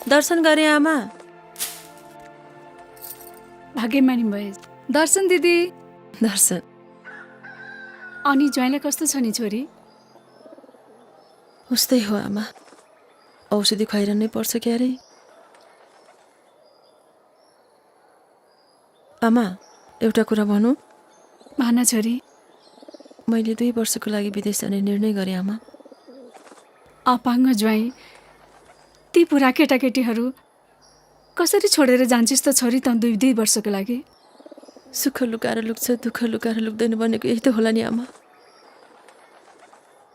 दर्शन गरे आमा। भाग्यमानी भए। दर्शन दिदी। दर्शन। अनि ज्वाइँलाई कस्तो छ नि छोरी? उस्तै हो आमा, औषधि खुवाइरहनै पर्छ क्यारे। आमा, एउटा कुरा भनौँ? भन छोरी। मैले 2 वर्षको लागि विदेश जाने निर्णय गरेँ आमा। अपाङ्ग ज्वाइँ, ती पुरा केटाकेटीहरू कसरी छोडेर जान्छस् त छोरी त 2 वर्षको लागि? सुख लुकाएर लुक्छ, दुःख लुकाएर लुक्दैन भनेको यही त होला नि आमा।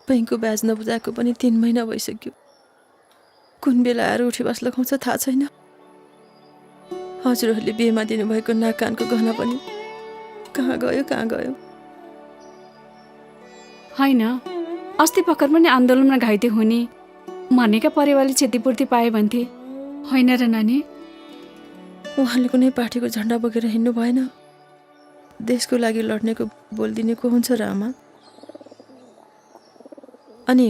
बैंकको ब्याज नबुझाएको पनि 3 महिना भइसक्यो। कुन बेला आएर उठी बस लगाउँछ थाहा छैन। हजुरहरूले बिहेमा दिनुभएको नाक कानको गहना पनि कहाँ गयो? होइन, अस्ति भर्खर पनि आन्दोलनमा घाइते हुने मर्नेका परिवारले क्षतिपूर्ति पाए भन्थे, होइन र नानी? उहाँले कुनै पार्टीको झन्डा बोकेर हिँड्नु भएन। देशको लागि लड्नेको बोलिदिने को हुन्छ र आमा? अनि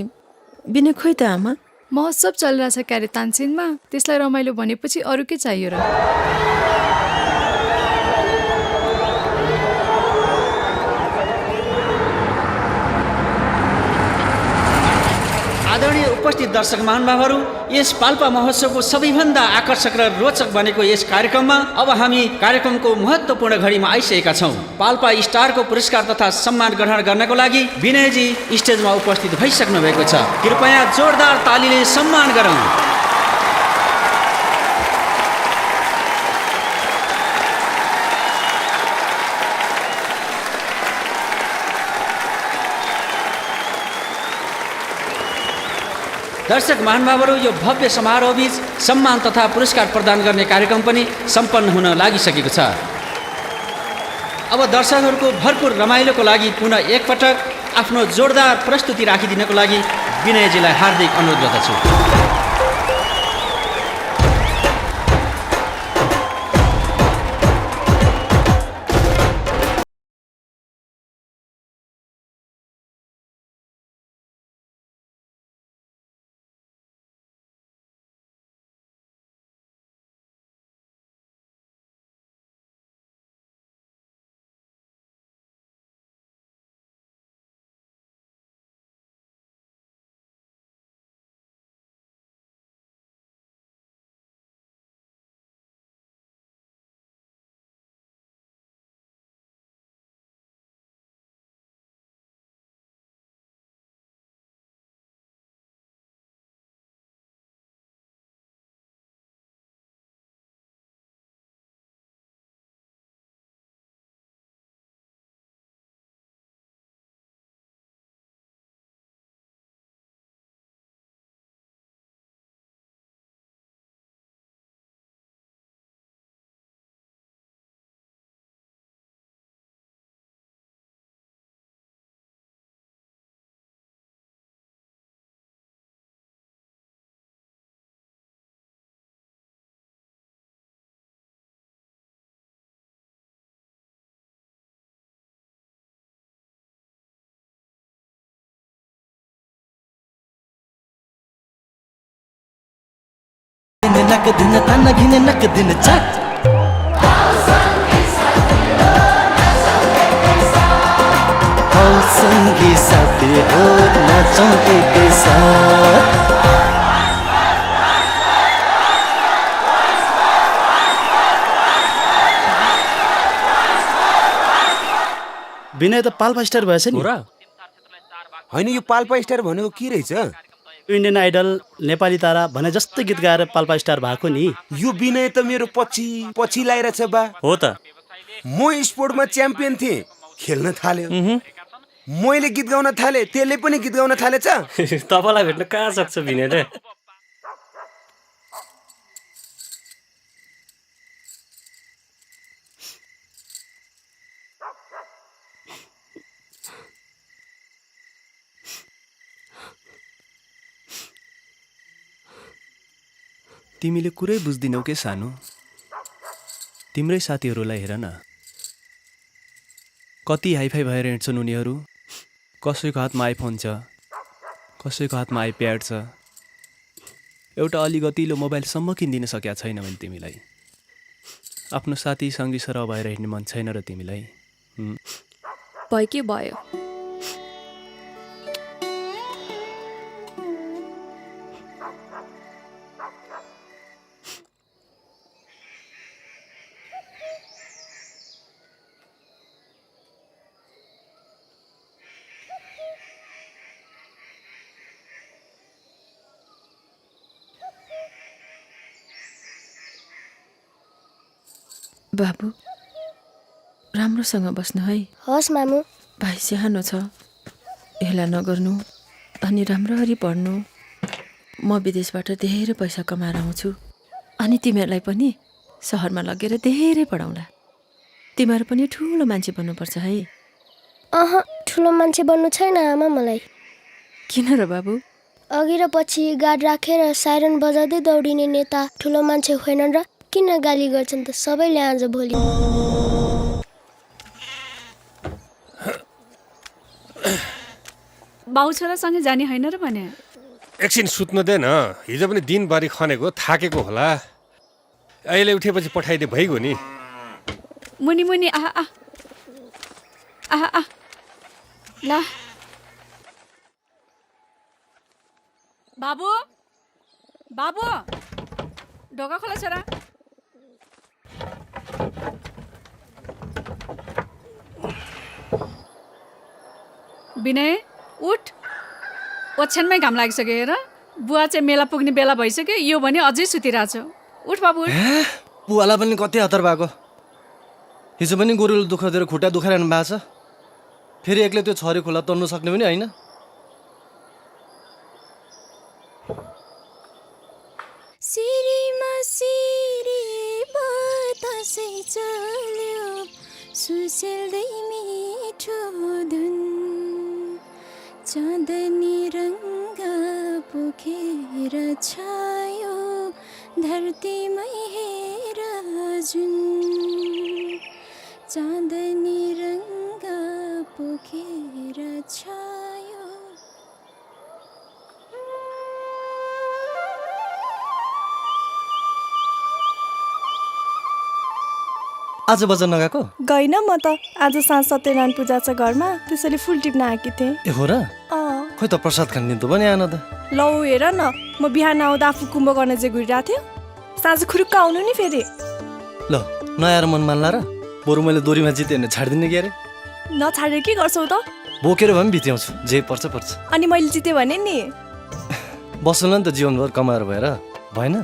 बिने खोइ त आमा? महोत्सव चलिरहेछ क्यारे तानसेनमा, त्यसलाई रमाइलो भनेपछि अरू के चाहियो र? आदरणीय उपस्थित दर्शक महानुभावहरू, यस पाल्पा महोत्सवको सबैभन्दा आकर्षक र रोचक बनेको यस कार्यक्रममा अब हामी कार्यक्रमको महत्त्वपूर्ण घडीमा आइसकेका छौँ। पाल्पा स्टारको पुरस्कार तथा सम्मान ग्रहण गर्नको लागि विनयजी स्टेजमा उपस्थित भइसक्नु भएको छ। कृपया जोरदार तालीले सम्मान गरौँ। दर्शक महानुभावहरू, यो भव्य समारोहबीच सम्मान तथा पुरस्कार प्रदान गर्ने कार्यक्रम पनि सम्पन्न हुन लागिसकेको छ। अब दर्शकहरूको भरपुर रमाइलोको लागि पुनः एकपटक आफ्नो जोरदार प्रस्तुति राखिदिनको लागि विनयजीलाई हार्दिक अनुरोध गर्दछु। नक दिन तन घिन नक दिन चट हो संगी साथी हो नाचौं एक साथ। विनय त पाल्पा स्टार भएछ नि? होइन, यो पाल्पा स्टार भनेको के रहेछ? इन्डियन आइडल नेपाली तारा भने जस्तै गीत गाएर पाल्पा स्टार भएको नि। यो विनय त मेरो पछि लागिरहेछ बा। हो त, म स्पोर्टमा च्याम्पियन थिएँ, खेल्न थाल्यो, मैले गीत गाउन थालेँ, त्यसले पनि गीत गाउन थालेछ। तपाईँलाई भेट्न कहाँ सक्छ विनय र? तिमीले कुरै बुझ्दिनौ के सानो? तिम्रै साथीहरूलाई हेर न, कति हाइफाई भएर हिँड्छन् उनीहरू। कसैको हातमा आइफोन छ, कसैको हातमा आइप्याड छ, एउटा अलिगतिलो मोबाइलसम्म किनिदिन सकेका छैन भने तिमीलाई आफ्नो साथी सङ्गी सर भएर हिँड्ने मन छैन र तिमीलाई भयो के भयो। बाबु राम्रोसँग बस्नु है। हस् मामु। भाइ सानो छ, हेला नगर्नु अनि राम्ररी पढ्नु। म विदेशबाट धेरै पैसा कमाएर आउँछु अनि तिमीहरूलाई पनि सहरमा लगेर धेरै पढाउँला। तिमीहरू पनि ठुलो मान्छे बन्नुपर्छ है। ठुलो मान्छे बन्नु छैन आमा मलाई। किन र बाबु? अघि र पछि गाड राखेर साइरन बजाउँदै दौडिने नेता ठुलो मान्छे होइनन् र किन गाली गर्छन् त सबैले आज भोलि। बाउ छोरासँगै जाने होइन र भने? एकछिन सुत्नु दे न, हिजो पनि दिनभरि खनेको थाकेको होला। अहिले उठेपछि पठाइदिए भइगयो नि। मुनि मुनि आहा ल बाबु बाबु ढोका खोला छोरा। विनय उठ, ओछ्यानमै घाम लागिसक्यो हेर। बुवा चाहिँ मेला पुग्ने बेला भइसक्यो, यो भने अझै सुतिरहेछ। उठ बाबु उठ। बुवालाई पनि कति हतार भएको। हिजो पनि गोरुले दुःख दिएर खुट्टा दुखाइरहनु भएको छ। फेरि एक्लै त्यो छरी खोला तर्नु सक्ने पनि होइन। सिरीमा सिरी बतासै चल्यो सुसेल्दै मिठो धुन चाँदनी रङ्ग पोखेर छायो धरतीमै हेर जुन चाँदनी रङ्ग पोखेर छायो। आज बजार नगएको? गइन म त आज साँझ सत्यनारायण पूजा छ घरमा, त्यसैले फुल टिप्न आएकी थिएँ। ए हो र? खोइ त प्रसाद खान दिनु त पनि आएन त। लौ हेर न, म बिहान आउँदा आफू कुम्भ गर्न चाहिँ घुरिरहेको थियो, साँझ खुरुक्क आउनु नि फेरि। ल नआएर मन मान्ला र? बरु मैले दोरीमा जितेँ भने छाडिदिने के अरे? नछाडेर के गर्छौ त? बोकेर भए पनि बित्याउँछु, जे पर्छ पर्छ। अनि मैले जितेँ भने नि बस्नु नि त जीवनभर कमाएर भएर भएन?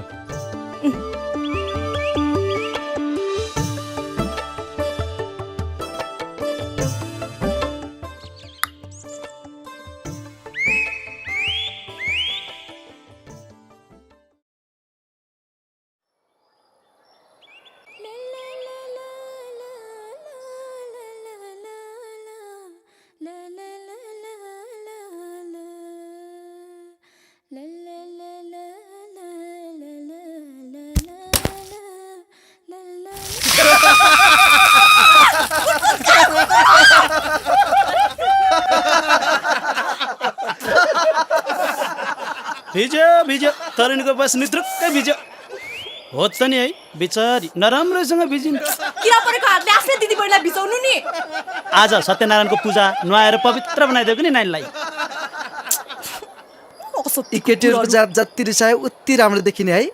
भिज्यो भिज्यो तरुणीको बस नित्रुक्कै भिज्यो। हो त नि है, बिचारी नराम्रोसँग भिजिन्। किरा परेको हातले आफ्नै दिदी बहिनीलाई भिजाउनु नि। आज सत्यनारायणको पूजा नुहाएर पवित्र बनाइदिएको नि नानीलाई। यी केटीहरूको जात जति रिसायो उति राम्रो देखिने है।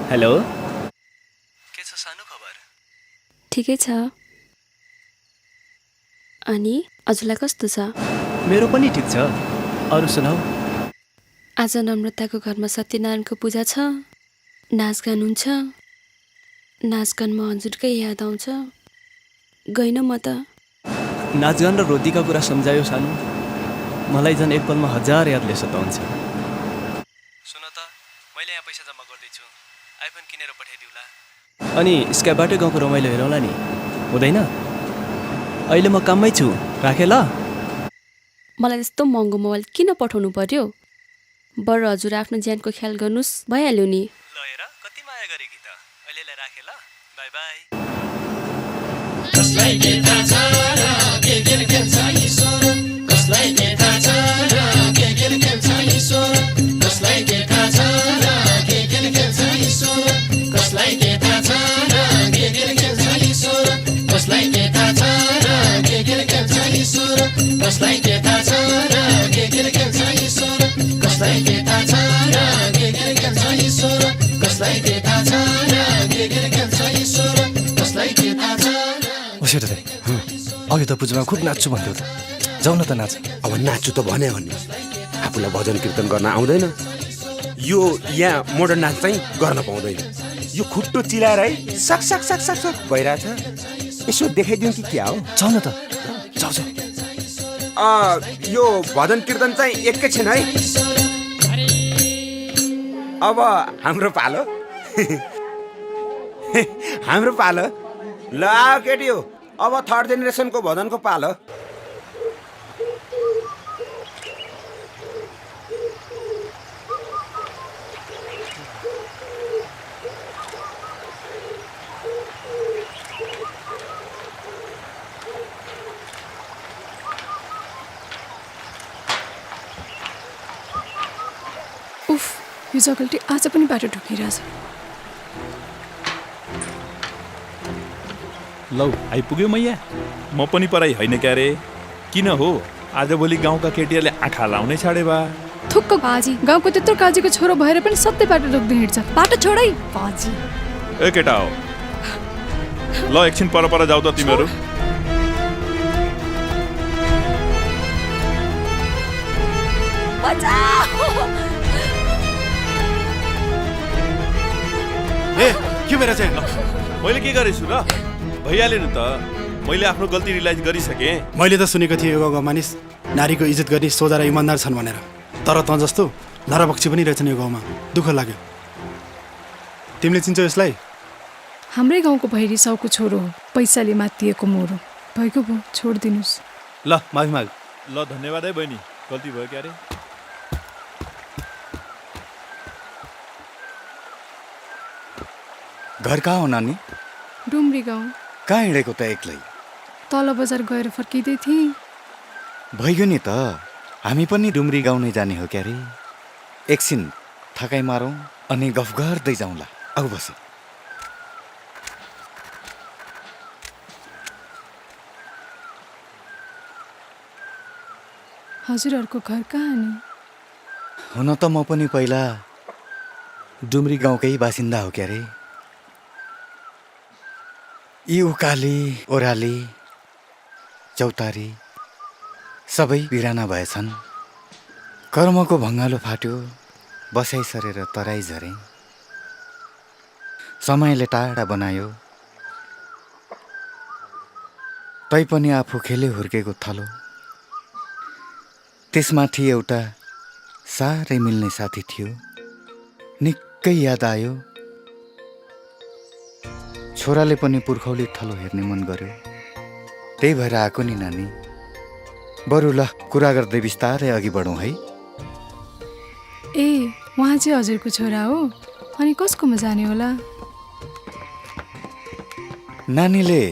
हेलो, के छ सानो खबर? ठिकै छ। अनि हजुरलाई कस्तो छ? मेरो पनि ठिक छ। अरू सुनाऊ। आज नम्रताको घरमा सत्यनारायणको पूजा छ, नाचगान हुन्छ। नाचगानमा हजुरकै याद आउँछ। गइन म त। नाचगान र रोटीका कुरा सम्झायो सानो, मलाई झन् एक पलमा 1000 यादले सताउँछ। सुन त, मैले यहाँ पैसा जम्मा गर्दैछु, आइफोन किनेर पठाइदिउँला। अनि स्काइपबाटै गाउँको रमाइलो हेरौँला नि, हुँदैन? अहिले म काममै छु, राखेँ ल। मलाई त्यस्तो महँगो मोबाइल किन पठाउनु पर्यो? बरु हजुर आफ्नो ज्यानको ख्याल गर्नुहोस्, भइहाल्यो नि। ल हेर कति माया गरेकी त। अहिलेलाई राखेँ ल, बाई बाई। कसलाई के थाहा छ र के खेल्छ ईश्वर, कसलाई के थाहा छ र के खेल्छ ईश्वर, कसलाई के थाहा छ र के खेल्छ ईश्वर, कसलाई के थाहा छ र के खेल्छ ईश्वर, कसलाई के थाहा छ र के खेल्छ ईश्वर, कसलाई के थाहा छ र के खेल्छ ईश्वर, कसलाई के थाहा छ र के खेल्छ ईश्वर, कसलाई के थाहा छ र के खेल्छ ईश्वर, कसलाई के थाहा छ। सेठो दाइ, अघि त पूजामा खुब नाच्छु भन्थ्यो त, जाउँ न त नाच। अब नाच्छु त भन्यो भने आफूलाई भजन कीर्तन गर्न आउँदैन, यो यहाँ मोडर्न नाच चाहिँ गर्न पाउँदैन। यो खुट्टो चिलाएर है सक सक सक सक सक भइरहेछ। यसो देखाइदिउँ कि क्या हो? जाउँ न त, जाउँ जाउँ। यो भजन कीर्तन चाहिँ एकैछिन है। अब हाम्रो पालो हाम्रो पालो। ल आऊ केटी हो, अब थर्ड जेनेरेसनको भजनको पालो। उफ, यो जगल्टी आज पनि बाटो ढुकिरहेछ। लौ आइपुग्यो मैया। म पनि पराई होइन क्या रे। किन हो आजभोलि गाउँका केटीहरूले आँखा लाउनै छाडे बा। थुक्क बाजी, गाउँको त्यत्रो काजीको छोरो भएर पनि सत्य बाटो रोक्दै हिँड्छ। बाटो छोडै बाजी। ए केटा हो, ल एकछिन पर जाऊ त तिमीहरू। ए के भएर चाहिँ मैले के गरेछु र? भइहाल्यो नि त, मैले आफ्नो गल्ती रियलाइज गरिसकेँ। मैले त सुनेको थिएँ यो गाउँमा मानिस नारीको इज्जत गर्ने सोझा र इमान्दार छन् भनेर, तर त जस्तो नरपक्षी पनि रहेछन् यो गाउँमा। दुःख लाग्यो। तिमीले चिन्छौ यसलाई? हाम्रै गाउँको भैरी साउको छोरो हो, पैसाले मातिएको मोरो। भएको भयो, छोडिदिनुहोस्। ल माफी माग। ल धन्यवाद है बहिनी, गल्ती भयो क्या रे। घर कहाँ हो नानी? डुम्री गाउँ। कहाँ हिँडेको त एक्लै? तल बजार गएर फर्किँदै थिएँ। भइगयो नि त, हामी पनि डुम्री गाउँ नै जाने हो क्या रे। एकछिन थकाइ मारौँ अनि गफ गर्दै जाउँला। आऊ बस। हजुरहरूको घर कहाँ नि? हुन त म पनि पहिला डुम्री गाउँकै बासिन्दा हो क्या रे। यी उकाली ओह्राली चौतारी सबै बिराना भएछन्। कर्मको भङ्गालो फाट्यो, बसाइ सरेर तराई झरे। समयले टाढा बनायो, तैपनि आफू खेले हुर्केको थलो। त्यसमाथि एउटा साह्रै मिल्ने साथी थियो, निकै याद आयो। छोराले पनि पुर्खौली थलो हेर्ने मन गर्यो, त्यही भएर आएको नि नानी। बरु ल कुरा गर्दै बिस्तारै अघि बढौँ है। ए उहाँ चाहिँ हजुरको छोरा हो? अनि कसकोमा जाने होला? नानीले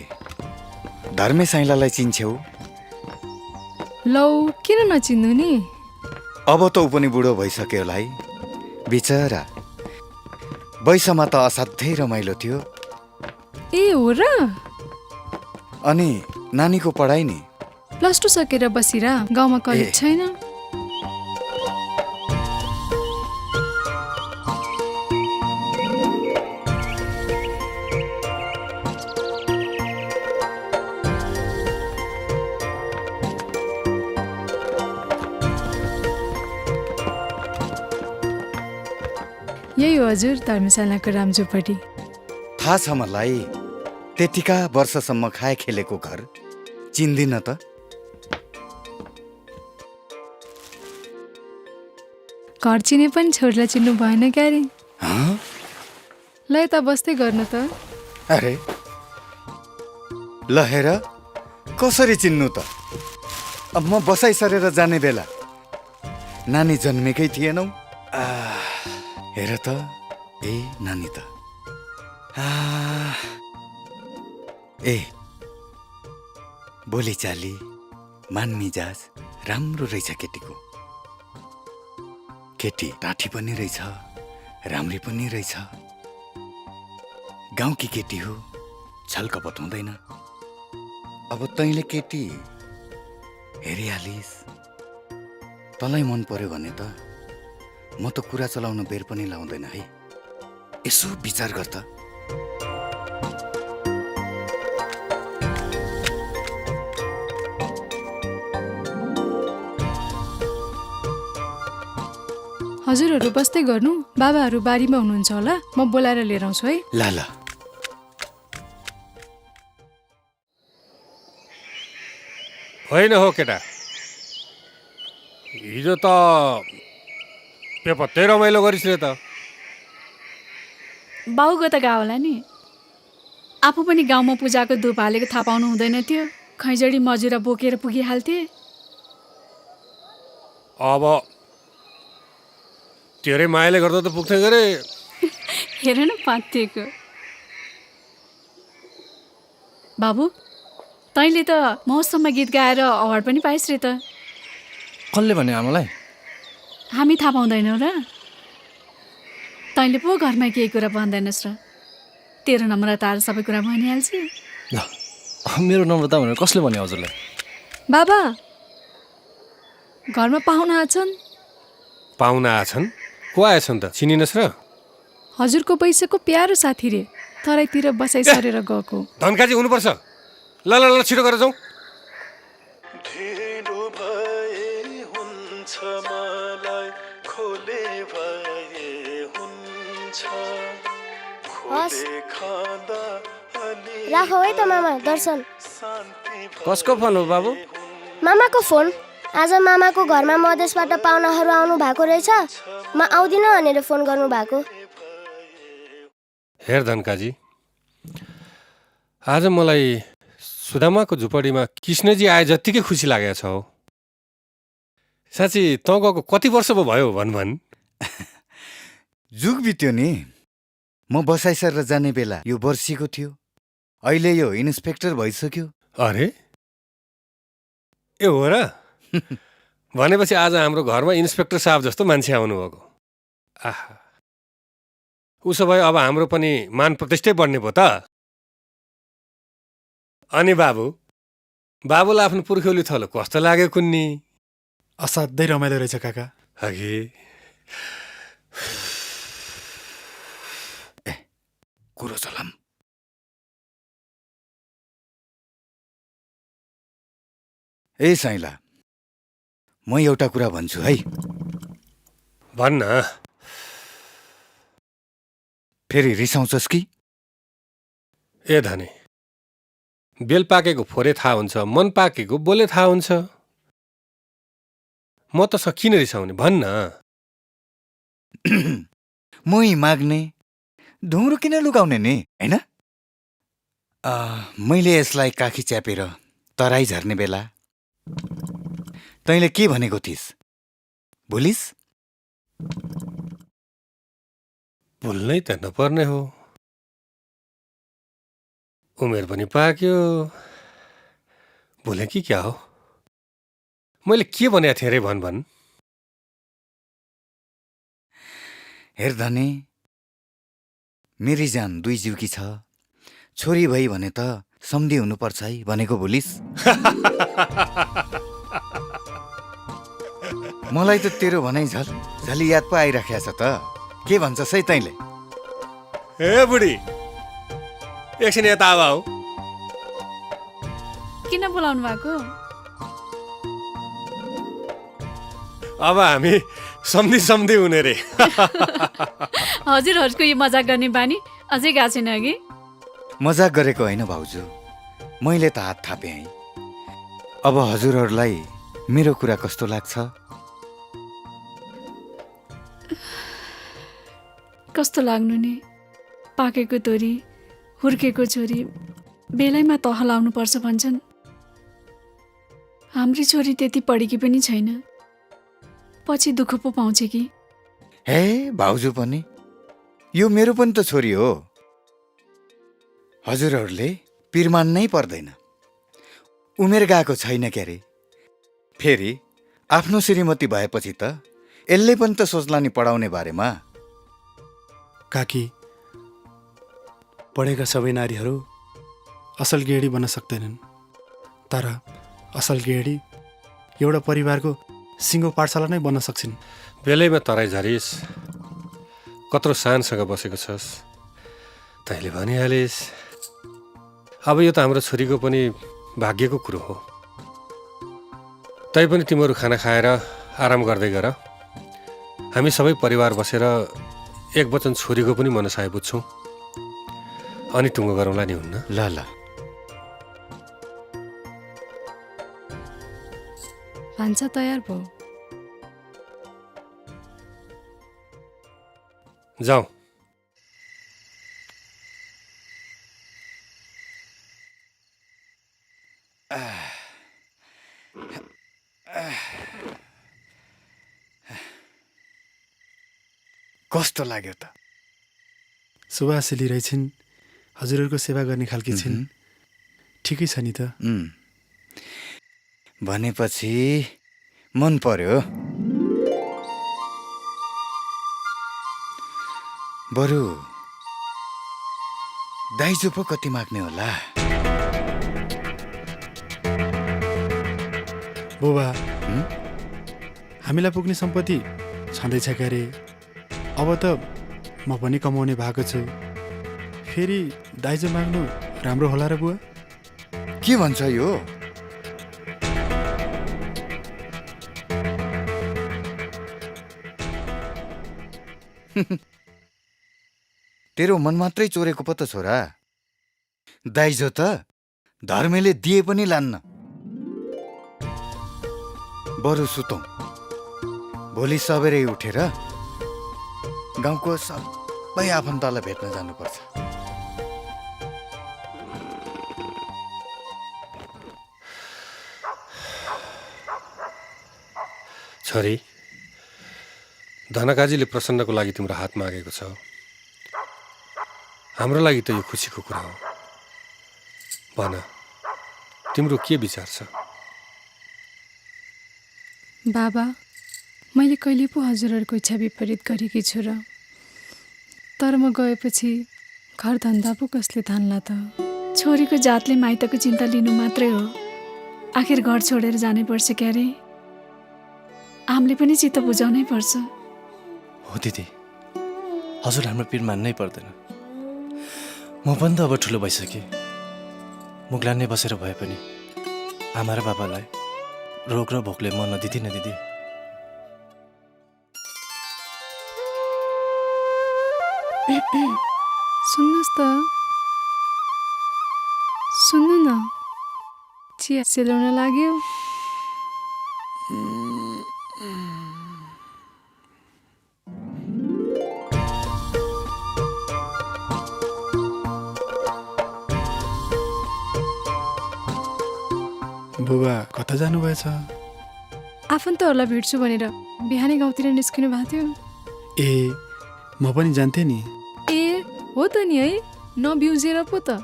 धर्मे साइलालाई चिन्छौ? लौ किन नचिन्नु नि? अब त ऊ पनि बुढो भइसक्यो होला है बिचरा। वैशमा त असाध्यै रमाइलो थियो। ए हो र? अनि नानीको पढाइ नि? +2 सकेर बसिरा, गाउँमा कलेज छैन। यही हो हजुर धर्मशालाको रामजोपडी। थाहा छ मलाई, त्यतिका वर्षसम्म खाए खेलेको घर चिन्दिन त। घर चिने पनि छोरीलाई चिन्नु भएन क्यारे? ल यता बस्दै गर्नु त। अरे ल हेर कसरी चिन्नु त? अब म बसाइ सरेर जाने बेला नानी जन्मेकै थिएनौ। हेर त ए नानी त ए बोलीचाली मानमिजाज राम्रो रहेछ केटीको। केटी टाठी पनि रहेछ, राम्री पनि रहेछ। गाउँकी केटी हो, छलकपट हुँदैन। अब तैँले केटी हेरिहालिस्, तँलाई मन पर्यो भने त म त कुरा चलाउन बेर पनि लाउँदैन है। यसो विचार गर त। हजुरहरू बस्दै गर्नु, बाबाहरू बारीमा हुनुहुन्छ होला, म बोलाएर लिएर आउँछु है। ल ल। होइन हो केटा, हिजो त पेपत्तै रमाइलो गरिस् रे त। बाउको त गाउँ होला नि, आफू पनि गाउँमा पूजाको धुप हालेको थाहा पाउनु हुँदैन थियो। खैजडी मजुरा बोकेर पुगिहाल्थे। अब तेरै मायाले गर्दा त पुग्थ्यो गरे। हेर न पातिएको। बाबु, तैँले त महोत्सवमा गीत गाएर अवार्ड पनि पाइस् रे त। कसले भन्यो आमालाई? हामी थाहा पाउँदैनौँ र। तैँले पो घरमा केही कुरा भन्दैनस् र। तेरो नम्रताले सबै कुरा भनिहाल्छ। ल, मेरो नम्रता भनेर कसले भन्यो हजुरलाई? बाबा, घरमा पाहुना आछन्। पाहुना आछन्? को आएछन् त? चिनिनस् र? हजुरको पैसाको प्यारो साथी रे, तराईतिर बसाइ सरेर गएको। धनकाजी हुनुपर्छ। ल ल ल, छिटो गरेर जाउँ। राखौ है त मामा दर्शन। कसको फोन हो बाबु? मामाको फोन। आज मामाको घरमा मधेसबाट पाहुनाहरू आउनु भएको रहेछ। म आउँदिनँ भनेर फोन गर्नु भएको। हेर धनकाजी, आज मलाई सुदामाको झुपडीमा कृष्णजी आए जत्तिकै खुसी लागेको छ हो। साँच्ची तँ गएको कति वर्ष पो भयो भन। जुग बित्यो नि। म बसाइ सरेर जाने बेला यो वर्षीको थियो, अहिले यो इन्सपेक्टर भइसक्यो। अरे ए हो र? भनेपछि आज हाम्रो घरमा इन्सपेक्टर साहब जस्तो मान्छे आउनुभएको। आहा, उसो भए अब हाम्रो पनि मान प्रतिष्ठै बढ्ने भयो त। अनि बाबुलाई आफ्नो पुर्ख्यौली थलो कस्तो लाग्यो कुन्नी? असाध्यै रमाइलो रहेछ काका। अघि कुरो चलाम। ए साइला, म एउटा कुरा भन्छु है। भन्न। फेरि रिसाउँछस् कि? ए धनी, बेल पाकेको फोरे थाहा हुन्छ, मन पाकेको बोले थाहा हुन्छ। म त किन रिसाउने भन्न। मोही माग्ने ढुङ्ग्रो किन लुकाउने नि, हैन? मैले यसलाई काखी च्यापेर तराई झर्ने बेला तैँले के भनेको थिइस्? भुलिस्? भुल्नै त नपर्ने हो। उमेर पनि पाक्यो, भुले कि क्या हो? मैले के भनेको थिएँ रे भन। हेर धनी, मेरी जान दुई जीवकी छ। छोरी भई भने त सम्धी हुनुपर्छ है भनेको भुलिस्? मलाई त तेरो भनाइ झली याद पो आइराखेको छ त। के भन्छस् है तैँले? ए बुढी, एकछिन यता आऊ। किन बोलाउनु भएको? अब हामी सम्धी हुने रे। हजुरहरूको यो मजाक गर्ने बानी अझै गएको छैन कि? मजाक गरेको होइन भाउजू, मैले त हात थापेँ है। अब हजुरहरूलाई मेरो कुरा कस्तो लाग्छ? कस्तो लाग्नु नि? पाकेको तोरी, हुर्केको छोरी बेलैमा तह लाउनु पर्छ भन्छन्। हाम्री छोरी त्यति पढेकी पनि छैन, पछि दुःख पो पाउँछ कि? हे भाउजू पनि यो मेरो पनि त छोरी हो। हजुरहरूले पिर मान्नै पर्दैन, उमेर गएको छैन क्यारे। फेरि आफ्नो श्रीमती भएपछि त यसले पनि त सोच्ला नि पढाउने बारेमा। काकी, पढेका सबै नारीहरू असल गेडी बन्न सक्दैनन्, तर असल गेडी एउटा परिवारको सिङ्गो पाठशाला नै बन्न सक्छिन्। बेलैमा तराई झरिस, कत्रो शानसँग बसेको छस्, तैँले भनिहालिस्। अब यो त हाम्रो छोरीको पनि भाग्यको कुरो हो। तैपनि तिमीहरू खाना खाएर आराम गर्दै गर। हामी सबै परिवार बसेर एक वचन छोरीको पनि मनसाय बुझ्छौँ, अनि टुङ्गो गरौँला नि, हुन्न? ल ल। भान्सा तयार भयो। जाउँ। कस्तो लाग्यो त? सुवासिली रहेछन्, हजुरहरूको सेवा गर्ने खालकी छिन्। ठिकै छ नि त? भनेपछि मन पर्यो। बरु दाइजो पो कति माग्ने होला? बुबा, हामीलाई पुग्ने सम्पत्ति छँदैछ क्यारे। अब त म पनि कमाउने भएको छु, फेरि दाइजो माग्नु राम्रो होला र बुवा? के भन्छ यो? तेरो मन मात्रै चोरेको पो त छोरा। दाइजो त धर्मेले दिए पनि लान्न। बरु सुतौँ, भोलि सबेरै उठेर गाउँको सबै आफन्तलाई भेट्न जानुपर्छ। छोरी, धनकाजीले प्रसन्नको लागि तिम्रो हात मागेको छ। हाम्रो लागि त यो खुसीको कुरा हो। भन, तिम्रो के विचार छ? बाबा, मैले कहिले पो हजुरहरूको इच्छा विपरीत गरेकी छु र। तर म गएपछि घर धन्दा पो कसले थान्ला त? छोरीको जातले माइतको चिन्ता लिनु मात्रै हो, आखिर घर छोडेर जानै पर्छ क्यारे। हामीले पनि चित्त बुझाउनै पर्छ। हो दिदी, हजुर हाम्रो पिर मान्नै पर्दैन। म पनि त अब ठुलो भइसकेँ। मुग्लान नै बसेर भए पनि आमा र बाबालाई रोग र भोकले म नदिदिनँ दिदी। सुन्नुहोस् त, सुन्नु न, चिया सेलाउन लाग्यो। बुबा कता जानुभएछ? आफन्तहरूलाई भेट्छु भनेर बिहानै गाउँतिर निस्किनु भएको थियो। ए, म पनि जान्थेँ नि। ए, हो त नि है, नबिउजेर पो त।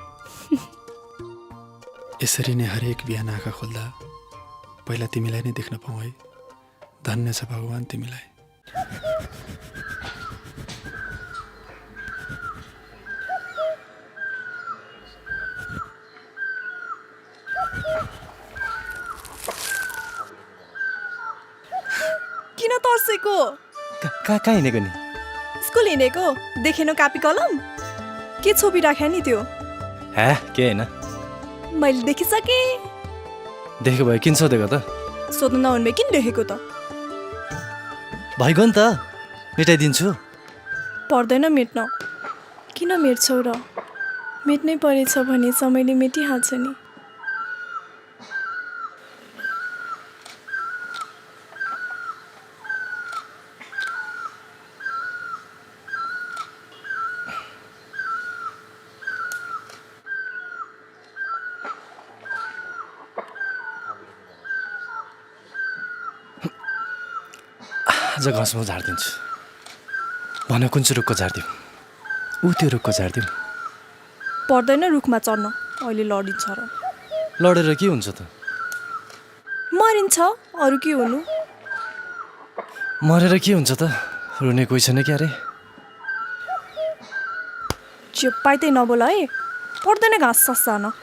यसरी नै हरेक बिहान आँखा खोल्दा पहिला तिमीलाई नै देख्न पाऊँ है। धन्य छ भगवान् तिमीलाई। किन तर्सेको? कहाँ हिँडेको नि? स्कुल हिँडेको देखेन? कापी कलम के छोपी राख्या नि त्यो? हे, के होइन, मैले देखिसकेँ। देखेको भए किन सोधेको त? सोध्नु नहुने किन देखेको त? भइगयो नि त, मेटाइदिन्छु। पर्दैन मेट्न। किन मेट्छौ र? मेट्नै परेछ भने समयले मेटिहाल्छ नि। आज घाँस म झारिदिन्छु। भन कुन चाहिँ रुखको झारिदिउँ? ऊ त्यो रुखको झारिदिउँ। पर्दैन रुखमा चढ्न, अहिले लडिन्छ र। लडेर के हुन्छ त? मरिन्छ, अरू के हुनु? मरेर के हुन्छ त? रुने कोही छैन क्या रे? चेप्पाइतै नबोल है, पर्दैन घाँस सस्सान।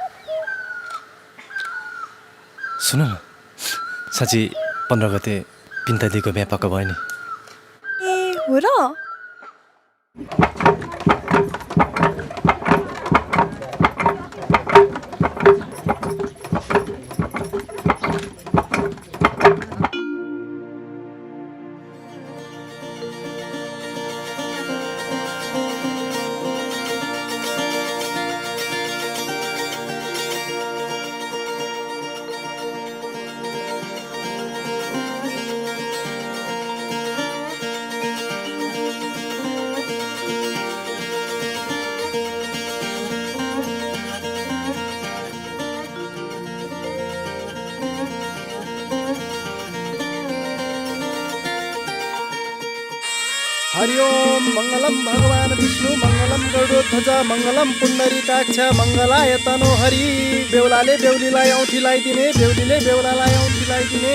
सुन न, साँच्ची 15 गते पिन्ता दिदीको बिहा पक्का भयो नि। ए हो र? हरिओम मङ्गलम भगवान् विष्णु मङ्गलम गरुडध्वज मङ्गलम पुण्डरीकाक्ष मङ्गलाय तनो हरि। बेहुलाले बेहुलीलाई औँठी लगाइदिने, बेहुलीले बेहुलालाई औँठी लगाइदिने।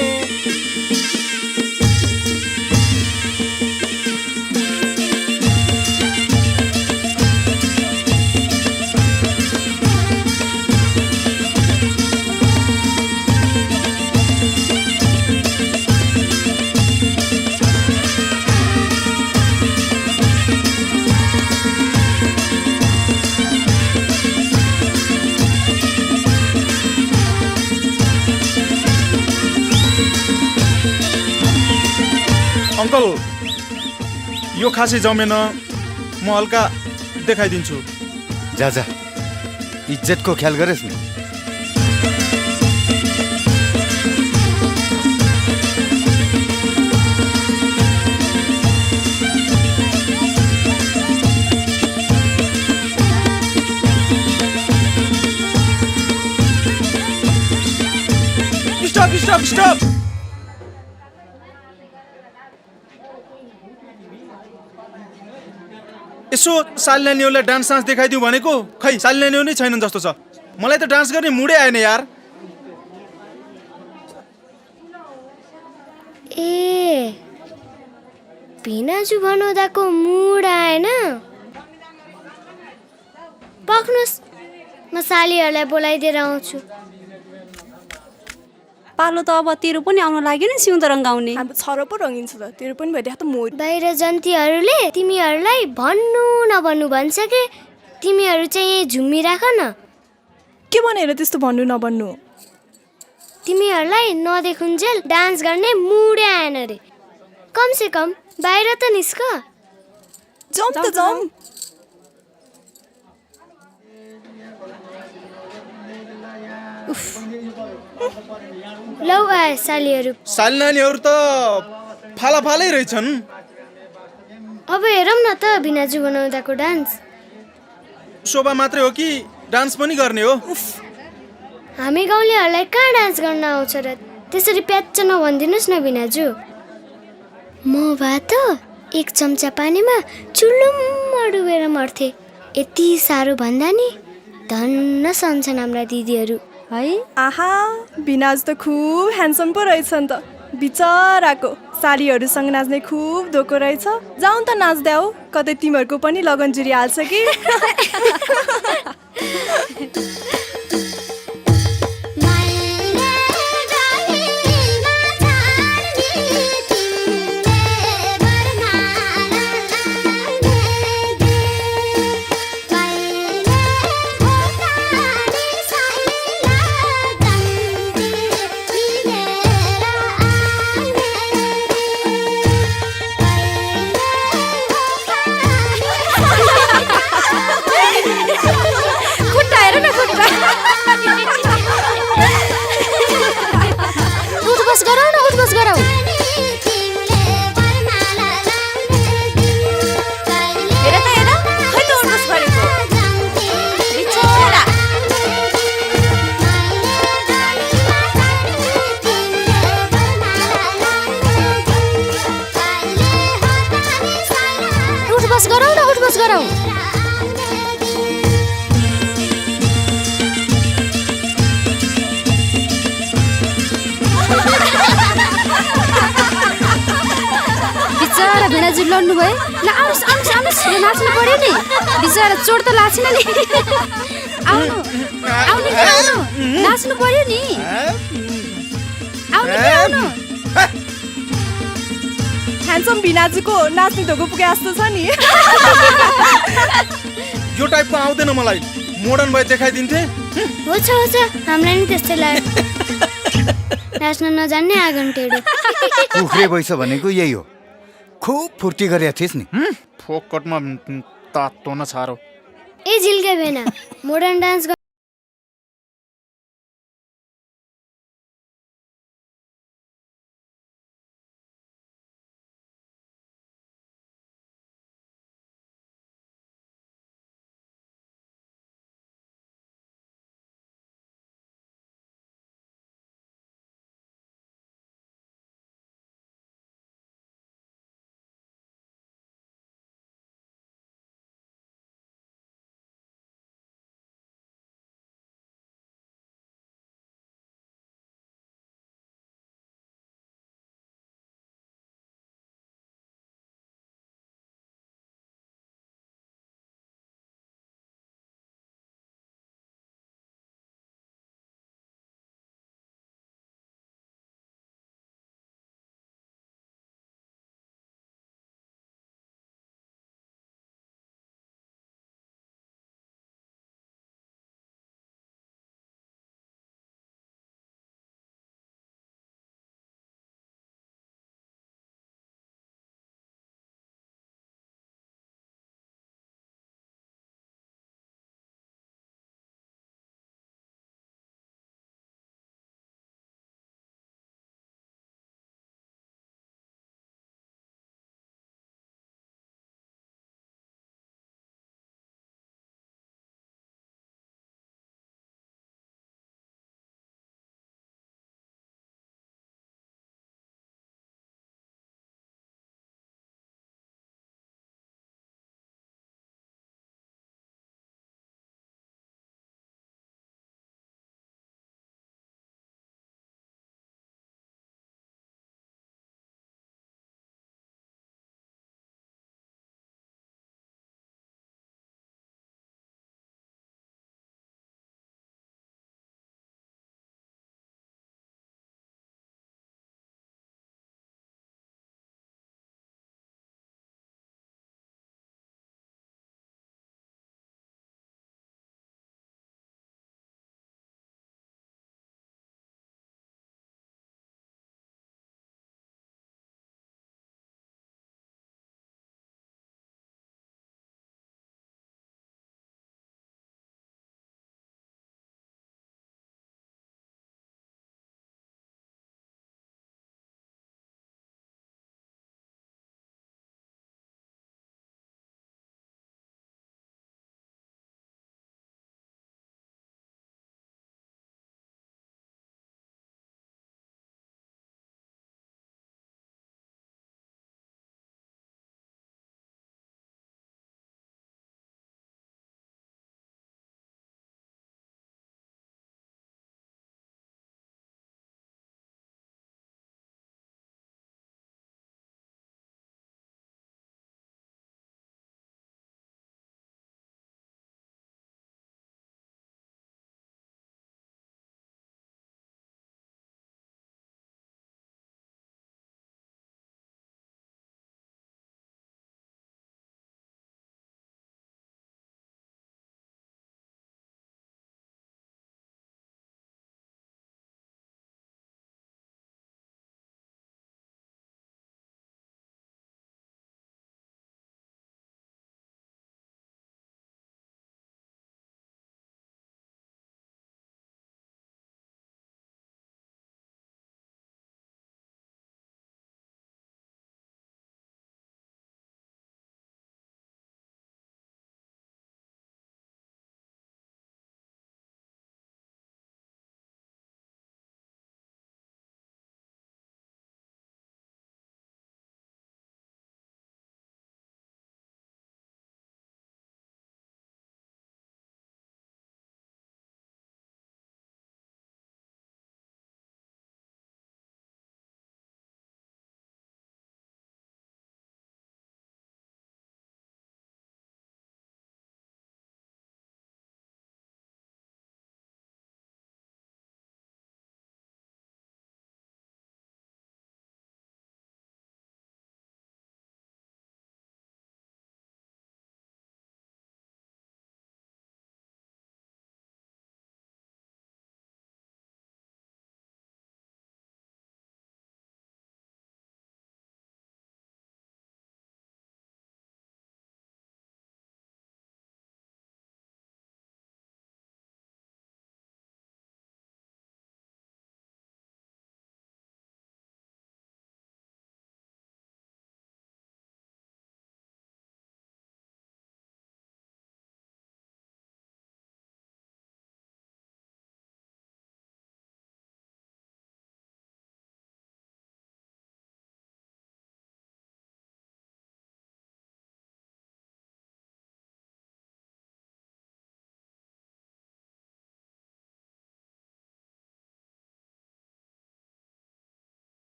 अङ्कल, यो खासै जमेन, म हल्का देखाइदिन्छु। जा जा, इज्जतको ख्याल गरेस् नि। Stop stop stop. यसो सालिनानीहरूलाई डान्स सान्स देखाइदिउँ भनेको, खै सालिनानीहरू नै छैनन् जस्तो छ। मलाई त डान्स गर्ने मुडै आएन यार। ए भिनाजु बनाउँदाको मुड आएन? पक्नुहोस्, म सालीहरूलाई बोलाइदिएर आउँछु। पालो त अब तेरो पनि आउन लाग्यो नि सिउँदो रङ्गाउने। अब छरो पो रङ्गिन्छ त, तेरो पनि भइदियो त मोर। बाहिर जन्तीहरूले तिमीहरूलाई भन्नु नभन्नु भन्छ के? तिमीहरू चाहिँ यही झुम्मी राख न। के भनेर त्यस्तो भन्नु नभन्नु? तिमीहरूलाई नदेखुन्जेल डान्स गर्ने मुडै आएन रे। कमसे कम बाहिर त निस्क। जाउँ त जाउँ। लौ आए सालीहरू। सालिनानीहरू त फाला फालै रहेछन्। अब हेरौँ न त भिनाजु बनाउँदाको डान्स। शोभा मात्रै हो कि डान्स पनि गर्ने हो? हामी गाउँलेहरूलाई कहाँ डान्स गर्न आउँछ र? त्यसरी प्याच्च नभनिदिनुहोस् न भिनाजु। म भए त 1 चम्चा पानीमा चुल्लुम्म डुबेर मर्थे। यति साह्रो भन्दा नि धन्न सन्छन् हाम्रा दिदीहरू है। आहा, भिनाज त खुब ह्यान्डसम पो रहेछन् त। बिचराको सालीहरूसँग नाच्ने खुब धोको रहेछ। जाउँ त नाच्दा हो, कतै तिमीहरूको पनि लगन जुरिहाल्छ कि। खुट्टा हेर न खुट्टा। बस गरौँ न, उठ बस गरौँ। बिचरा भेडाजु लड्नु भयो। ल आउनुहोस् आउनुहोस् आउनुहोस्, यो नाच्नु पर्यो नि। बिचरा चोट त लाग्छन् नि। आउनु आउनु कि आउनु, नाच्नु पर्यो नि। आउनु कि आउनु। ह्यान्डसम भिनाजुको नाच्ने धोको पुगे जस्तो छ नि। यो टाइपको आउँदैन मलाई, मोडर्न भए देखाइदिन्थे। हुन्छ हुन्छ, हामीलाई नि त्यस्तै लाग्यो। नाच्न नजान्ने आँगन टेढो। कुखुरे भइस भनेको यही हो, खुब फुर्ती गरेका थिइस् नि। फोकटमा तातो न छारो। ए झिल्के भेना, मोडर्न डान्स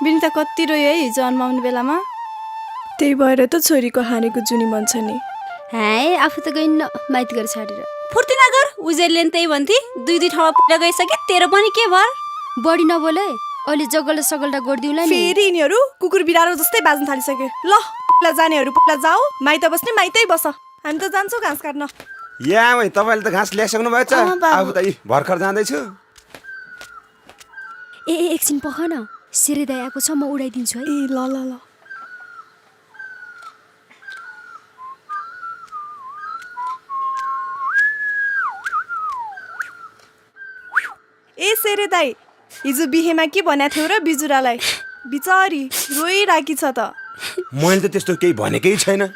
बिनिता कति रोयो है हिजो अन्माउने बेलामा। त्यही भएर त छोरीको हानेको जुनी मन छ नि। हाय आफू त गइन्न माइत गरेर छाडेर। फुर्ती नगर, उजेरले त्यही भन्थे, दुई ठउँमा पुरा गइसके, तेरो पनि के भर? बढी नबोले, अहिले जगल्दा सगल्दा गरिदिउँला नि। फेरि यिनीहरू कुकुर बिरालो जस्तै बाज्न थालिसक्यो। ल पहिला जानेहरू पहिला जाऊ, माइत बस्ने माइतै बस, हामी त जान्छौँ घाँस काट्न। या तपाईँले त घाँस ल्याइसक्नु भएछ, अब त भर्खर जाँदैछु। एकछिन पख न, सिरेदाई आएको छ, म उडाइदिन्छु है। ल ल ल। ए सेरे दाई, हिजो बिहेमा के भनेको थियौ र बिजुरालाई? बिचारी रोइराकी छ त। मैले त त्यस्तो केही भनेकै छैन।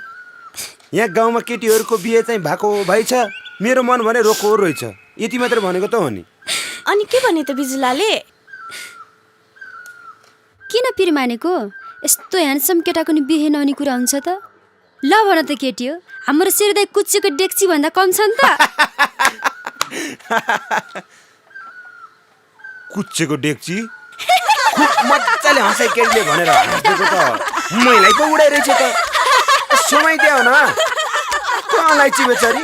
यहाँ गाउँमा केटीहरूको बिहे चाहिँ भएको भाइ छ, मेरो मन भने रोको रहेछ, यति मात्र भनेको त हो नि। अनि के भने त बिजुलाले? किन पिर मानेको? यस्तो ह्यान्डसम केटाको नि बिहे नहुने कुरा हुन्छ त? ल भन त केटी हो, हाम्रो सिरदाई कुच्चीको डेक्ची भन्दा कम छ नि त? कुच्चेको डेक्ची मजाले हँसाइ केटीले भनेर हाँस्दिएको त मैलाई पो उडाइरहेछ त। समय क्या हो न कहाँलाई ची बेचारी।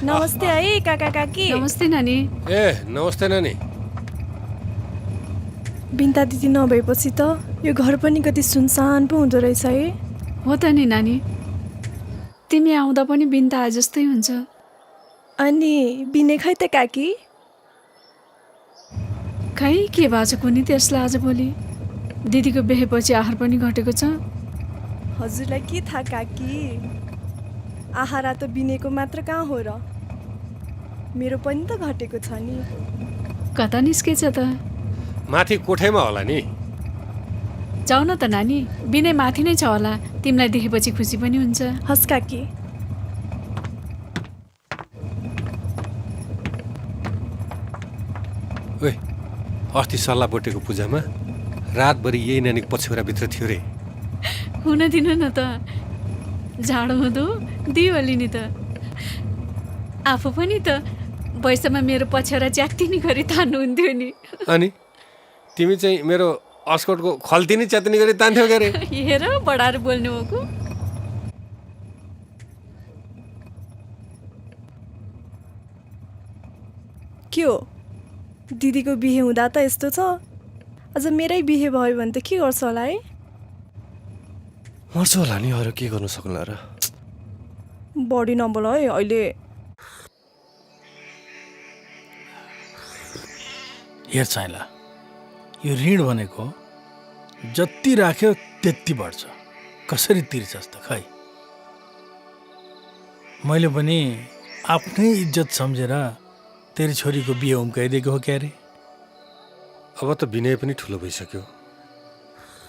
नमस्ते है काका काकी। नमस्ते नानी। ए नमस्ते नानी। बिन्ता दिदी नभएपछि त यो घर पनि कति सुनसान पो हुँदो रहेछ है। हो त नि नानी, तिमी आउँदा पनि बिन्ता जस्तै हुन्छ। अनि बिने खै त काकी? खै के भएको छ कुनी त्यसलाई आजभोलि? दिदीको बिहेपछि आहार पनि घटेको छ। हजुरलाई के थाहा काकी, आहारा त बिनेको मात्र कहाँ हो र, मेरो पनि त घटेको छ नि। कता निस्केछ त? माथि कोठैमा होला नि। जाऊ न त नानी, बिने माथि नै छ होला, तिमीलाई देखेपछि खुसी पनि हुन्छ। हस् काकी। ओए अस्ति सल्लाह बोटेको पूजामा रातभरि यही नानीको पछ्यौराभित्र थियो रे। हुन दिनु न त, जाडो हुँदो दिवाली नि त। आफू पनि त वैशामा मेरो पछ्यौरा च्यात्ती नि गरी तान्नुहुन्थ्यो नि। अनि तिमी चाहिँ मेरो अस्कोटको खल्ती नै च्यात्नी गरी तान्थ्यौ के रे? हेर बढाएर बोल्नु हो। के हो दिदीको बिहे हुँदा त यस्तो छ, अझ मेरै बिहे भयो भने त के गर्छ होला है? मर्छु होला नि, अरू के गर्नु सक्ला र? बढी नबोल है अहिले। हेर चाहिँला, यो ऋण भनेको जति राख्यो त्यति बढ्छ, कसरी तिर्छस् त खै? मैले पनि आफ्नै इज्जत सम्झेर तेरी छोरीको बिहे उम्काइदिएको हो क्यारे। अब त विनय पनि ठुलो भइसक्यो,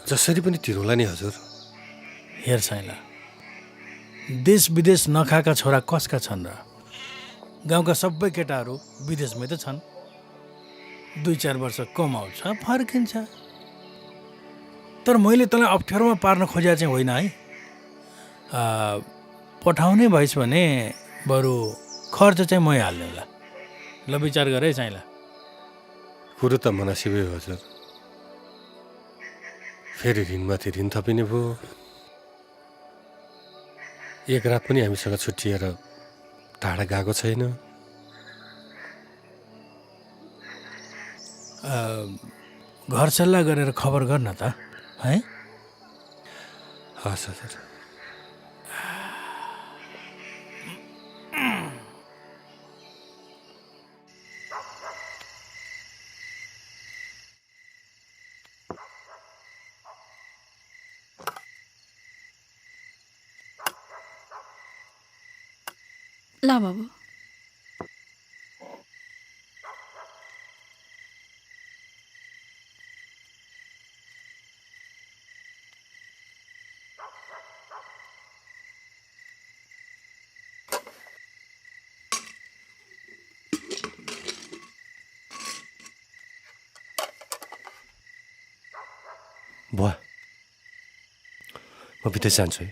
जसरी पनि तिरौला नि हजुर। हेर चाहिँला, देश विदेश नखाएका छोरा कसका छन् र? गाउँका सबै केटाहरू विदेशमै त छन्। 2-4 वर्ष कमाउँछ फर्किन्छ। तर मैले तँलाई अप्ठ्यारोमा पार्न खोजेको चाहिँ होइन है। पठाउने भइस् भने बरु खर्च चाहिँ मै हाल्ने होला। ल विचार गरे चाहिँला। कुरो त मनासिबै हो हजुर, फेरि ऋणमाथि ऋण थपिने भयो। एक रात पनि हामीसँग छुट्टिएर टाढा गएको छैन। घर सल्लाह गरेर खबर गर्न त है। हस् हजुर। ल बाबु। बुवा म विदेश जान्छु है।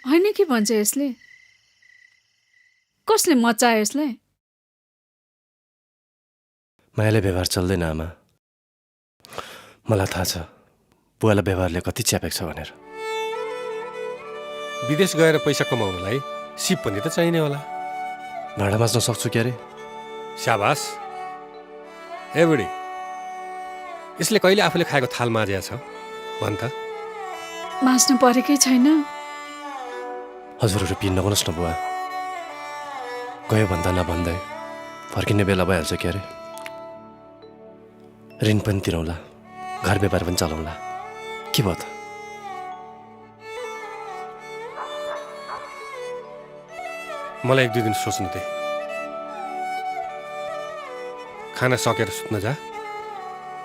होइन के भन्छ यसले? कसले मचायो यसलाई? मायाले व्यवहार चल्दैन आमा। मलाई थाहा छ बुवालाई व्यवहारले कति च्यापेको छ भनेर। विदेश गएर पैसा कमाउनलाई सिप पनि त चाहिने होला। भाँडा माझ्न सक्छु क्यारे? स्याबास। ए बुढी, यसले कहिले आफूले खाएको थाल माझ्या छ भन त? माझ्नु परेकै छैन। हजुरहरू पिन नगर्नुहोस् न बुवा। गयो भन्दा नभन्दै फर्किने बेला भइहाल्छ क्यारे। ऋण पनि तिरौँला, घर व्यापार पनि चलाउँला। के भयो त? मलाई 1-2 दिन सोच्नु दे। खाना सकेर सुत्न जा,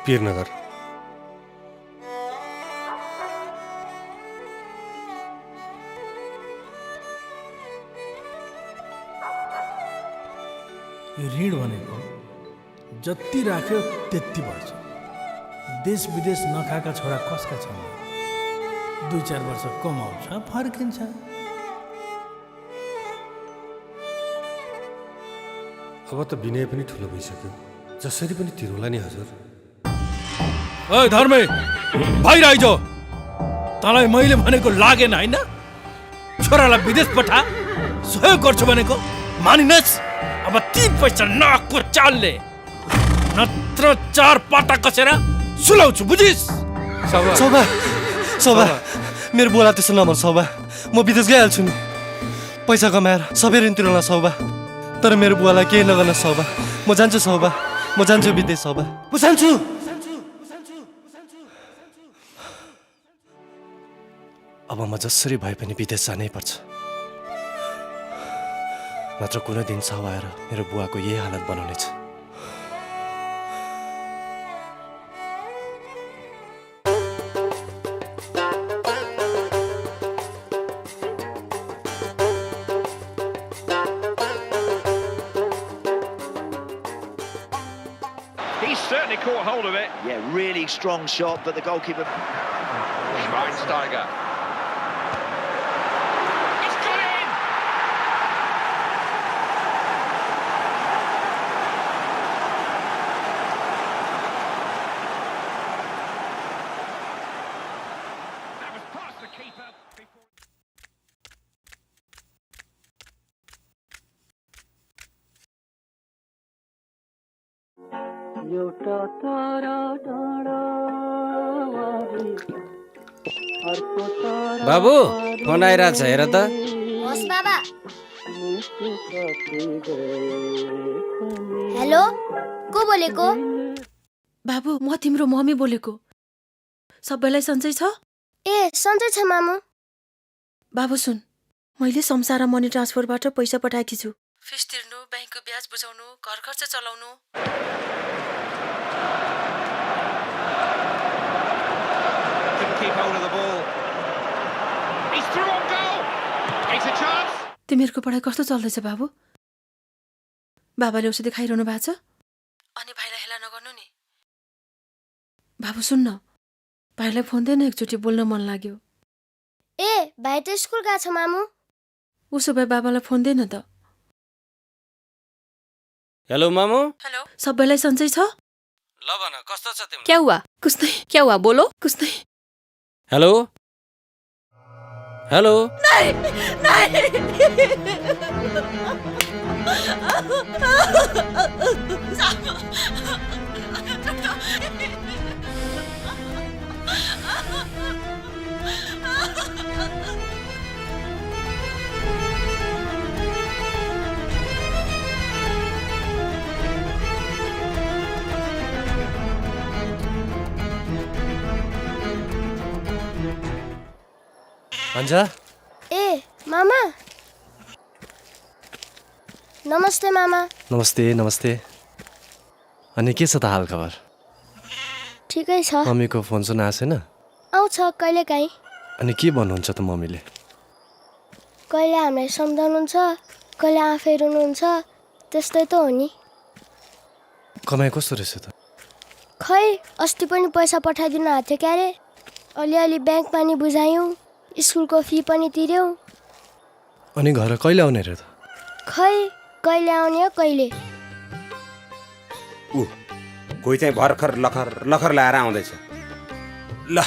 पिर नगर। यो ऋण भनेको जति राख्यो त्यति बढ्छ। देश विदेश नखाएका छोरा कसका छन्? 2-4 वर्ष कमाउँछ, फर्किन्छ। अब त विनय पनि ठुलो भइसक्यो, जसरी पनि तिरौँला नि हजुर। ओइ धर्मे, बाहिर आइज। तँलाई मैले भनेको लागेन होइन? छोरालाई विदेश पठा, सहयोग गर्छु भनेको मानिनस्। अब ती पैसा नाकको चालले नत्र 4 पाटा कसेर सुलाउँछु, बुझिस्? सौबा, सौबा, मेरो बोला त्यसो नभन सौबा। म विदेश गइहाल्छु नि, पैसा कमाएर सबै ऋण तिरौँला सौबा। तर मेरो बुवालाई केही नगर्न सौबा। म जान्छु सौबा, म जान्छु विदेश सौबा, म जान्छु। अब म जसरी भए पनि विदेश जानै पर्छ, नत्र कुनै दिन साउ आएर मेरो बुवाको यही हालत बनाउनेछ। He's certainly caught hold of it. Yeah, really strong shot, but the goalkeeper... Schweinsteiger. It's got in! That was past the keeper. बाबु फोन आइरहेछ हेर त। होस् बाबा। हेलो, को बोलेको? बाबु, म तिम्रो मम्मी बोलेको। सबैलाई सन्चै छ? ए, सन्चै छ मामु। बाबु सुन, मैले संसार मनी ट्रान्सफरबाट पैसा पठाएकी छु। फिस तिर्नु, ब्याङ्कको ब्याज बुझाउनु, घर खर्च चलाउनु। Keep hold of the ball. He's through on goal. It's a chance. तिमीहरूको पढाइ कस्तो चल्दैछ बाबु? बाबाले औषधि खाइरहनु भएको छ? अनि भाइलाई हेला नगर्नु नि। बाबु सुन्न, भाइलाई फोन दे न, एकचोटि बोल्न मन लाग्यो। ए, भाइ त स्कुल गएको छ मामु। उसो भए बाबालाई फोन दे न त। हेलो मामु। हेलो, सबैलाई सन्चै छ? ल भन, कस्तो छ तिम्रो? क्या हुआ? कुछ नहीं। क्या हुआ? बोलो। कुछ नहीं। Hello hello. नहीं नहीं। अन्जा। ए, मामा। नमस्ते मामा। नमस्ते नमस्ते। अनि के छ त हाल खबर? ठिकै छ। मम्मीको फोन सुन आएको छैन? आउँछ कहिलेकाहीँ। अनि के भन्नुहुन्छ त मम्मीले? कहिले हामीलाई सम्झाउनुहुन्छ, कहिले आफै रुनुहुन्छ, त्यस्तै त हो नि। कमाइ कस्तो रहेछ त? खै अस्ति पनि पैसा पठाइदिनु भएको थियो क्यारे। अलिअलि ब्याङ्कमा नि बुझायौँ, स्कुलको फी पनि तिर्यौ। अनि घर कहिले आउने रे त? खै कहिले आउने हो कहिले। कोही चाहिँ भर्खर लखर लखर लाएर आउँदैछ। ल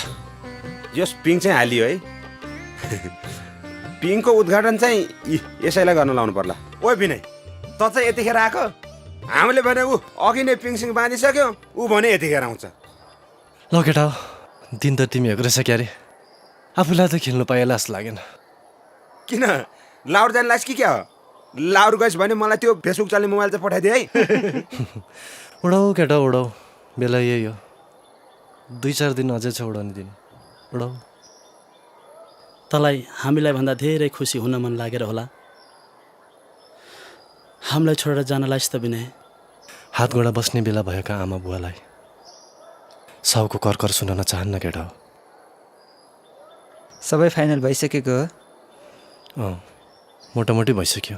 यस पिङ चाहिँ हालियो है। पिङको उद्घाटन चाहिँ यसैलाई गर्न लाउनु पर्ला। ओ विनय, त चाहिँ यतिखेर आएको? हामीले भने ऊ अघि नै पिङसिङ बाँधिसक्यो, ऊ भने यतिखेर आउँछ। ल केटा, दिन त तिमीहरूको रहेछ क्यारे। आफूलाई त खेल्नु पाएला जस्तो लागेन। किन लाउड जान लाग्छ कि क्या हो? लाउड गएछ भने मलाई त्यो फेसबुक चल्ने मोबाइल चाहिँ पठाइदिए है। उडाऊ केटा उडाऊ, बेला यही हो। 2-4 दिन अझै छ उडाउने दिन। उडाऊ। तँलाई हामीलाई भन्दा धेरै खुसी हुन मन लागेर होला। हामीलाई छोडेर जान लाइस् त विनय। हात गोडा बस्ने बेला भएका आमा बुवालाई साउको करकर सुनाउन चाहन्न केटा हो। सबै फाइनल भइसकेको हो? मोटामोटी भइसक्यो।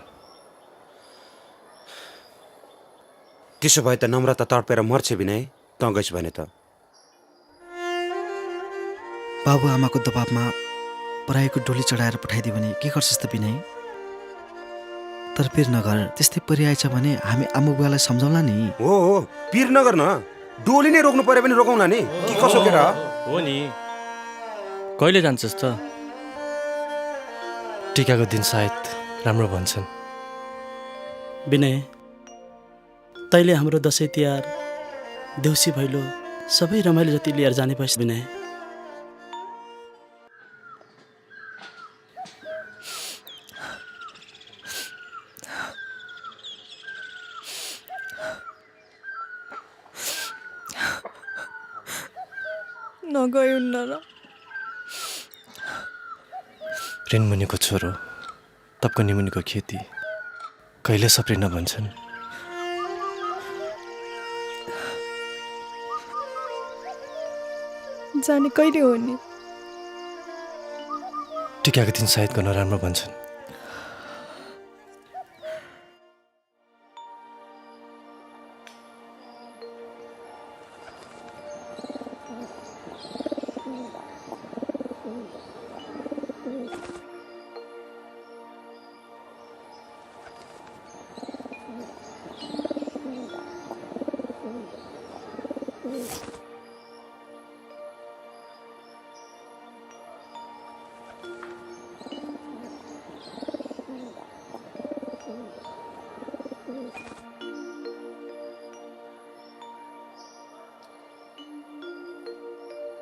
त्यसो भए त नम्रता तडपेर मर्छ विनय, तँ गइस् भने त। बाबुआमाको दबाबमा पराईको डोली चढाएर पठाइदियो भने के गर्छस् त विनय? तर पिर नगर, त्यस्तै परिआएछ भने हामी आमा बुवालाई सम्झाउला नि। हो पिर नगर न, डोली नै रोक्नु पर्यो भने रोकौँला नि। के कसो केटा हो नि? कहिले जान्छस् त? टिकाको दिन सायद राम्रो भन्छन्। विनय, तैँले हाम्रो दसैँ तिहार, देउसी भैलो सबै रमाइलो जति लिएर जाने भएछ विनय। नगयुन्न र। ऋणमुनिको छोरो, तपको निमुनिको खेती कहिले सप्रिन भन्छन्। जाने कहिले हो नि? टिकाको दिन सायद गर्न राम्रो भन्छन्।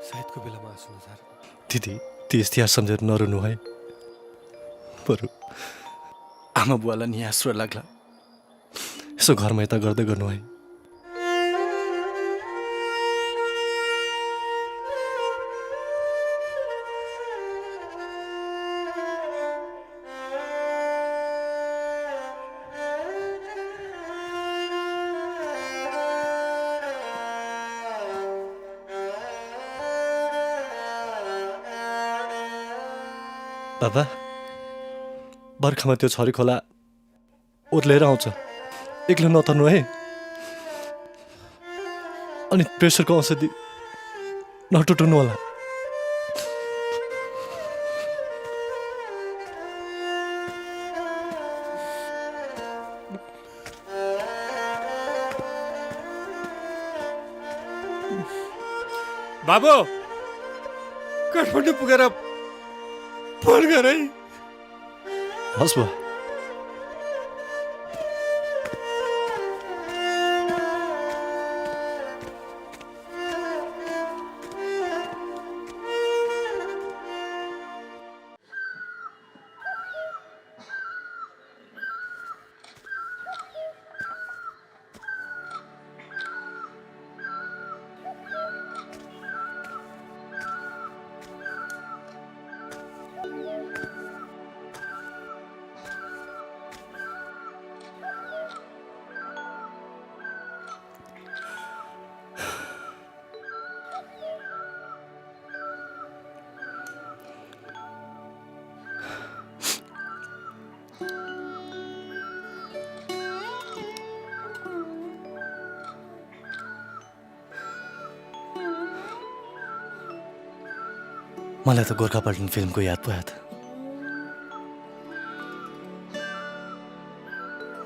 सायदको बेलामा आँसु नझार। दिदी, त्यस तिहार सम्झेर नरुनु है। बरु आमा बुवालाई नि आश्रो लाग्ला। यसो घरमा यता गर्दै गर्नु है। बाबा, बर्खामा त्यो छरी खोला ओर्लेर आउँछ, एक्लै नतर्नु है। अनि प्रेसरको औषधि नटुट्नु होला। बाबु, काठमाडौँ पुगेर फोन गर है। हस् बा। मलाई त गोर्खापल्टन फिल्मको याद पो आयो त।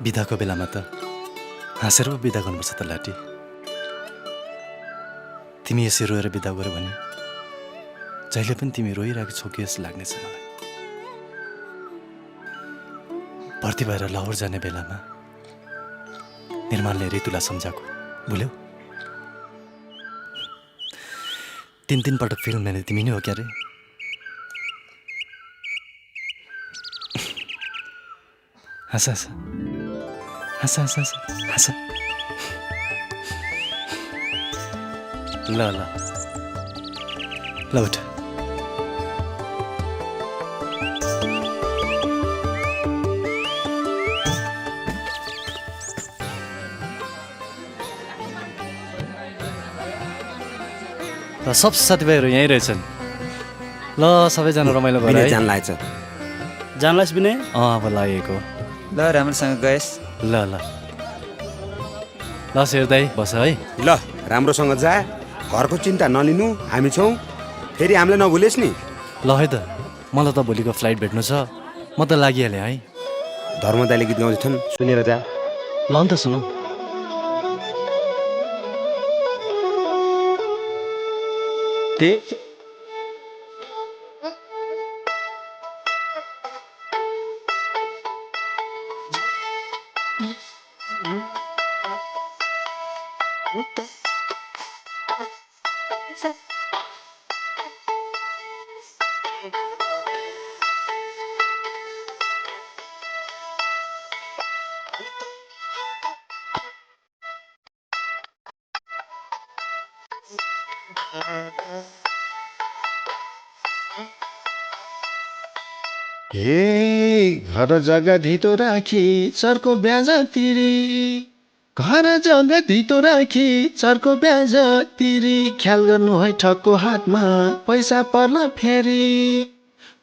बिदाको बेलामा त हाँसेर पो बिदा गर्नुपर्छ त लाटी। तिमी यसरी रोएर बिदा गर्यो भने जहिले पनि तिमी रोइरहेको छौ कि जस्तो लाग्नेछ मलाई। भर्ती भएर लाहोर जाने बेलामा निर्माणले ऋतुलाई सम्झाएको भुल्यौ? 3 पटक फिल्म हेर्ने तिमी नै हो क्या रे? हाँस हाँस हाँस हाँस हाँस हाँस। ल ल ल उठ। त सब साथीभाइहरू यहीँ रहेछन्। ल सबैजना रमाइलो गरेर विनय जान लागेछ। जानलास् विनय? अब लागेको। ल राम्रोसँग गएस्। ल ल ल शेर दाइ बस है। ल राम्रोसँग जा, घरको चिन्ता नलिनु, हामी छौँ। फेरि हामीलाई नभुलेस् नि। ल है त, मलाई त भोलिको फ्लाइट भेट्नु छ, म त लागिहालेँ है। धर्मदाले गीत गाउँदैछन्, सुनेर जा। ल नि त सुनौ। हे घर जग्गा धितो राखी चर्को ब्याज तिरी, घर जग्गा धितो राखी चर्को ब्याज तिरी, ख्याल गर्नु है ठगको हातमा पैसा पर्ला फेरि।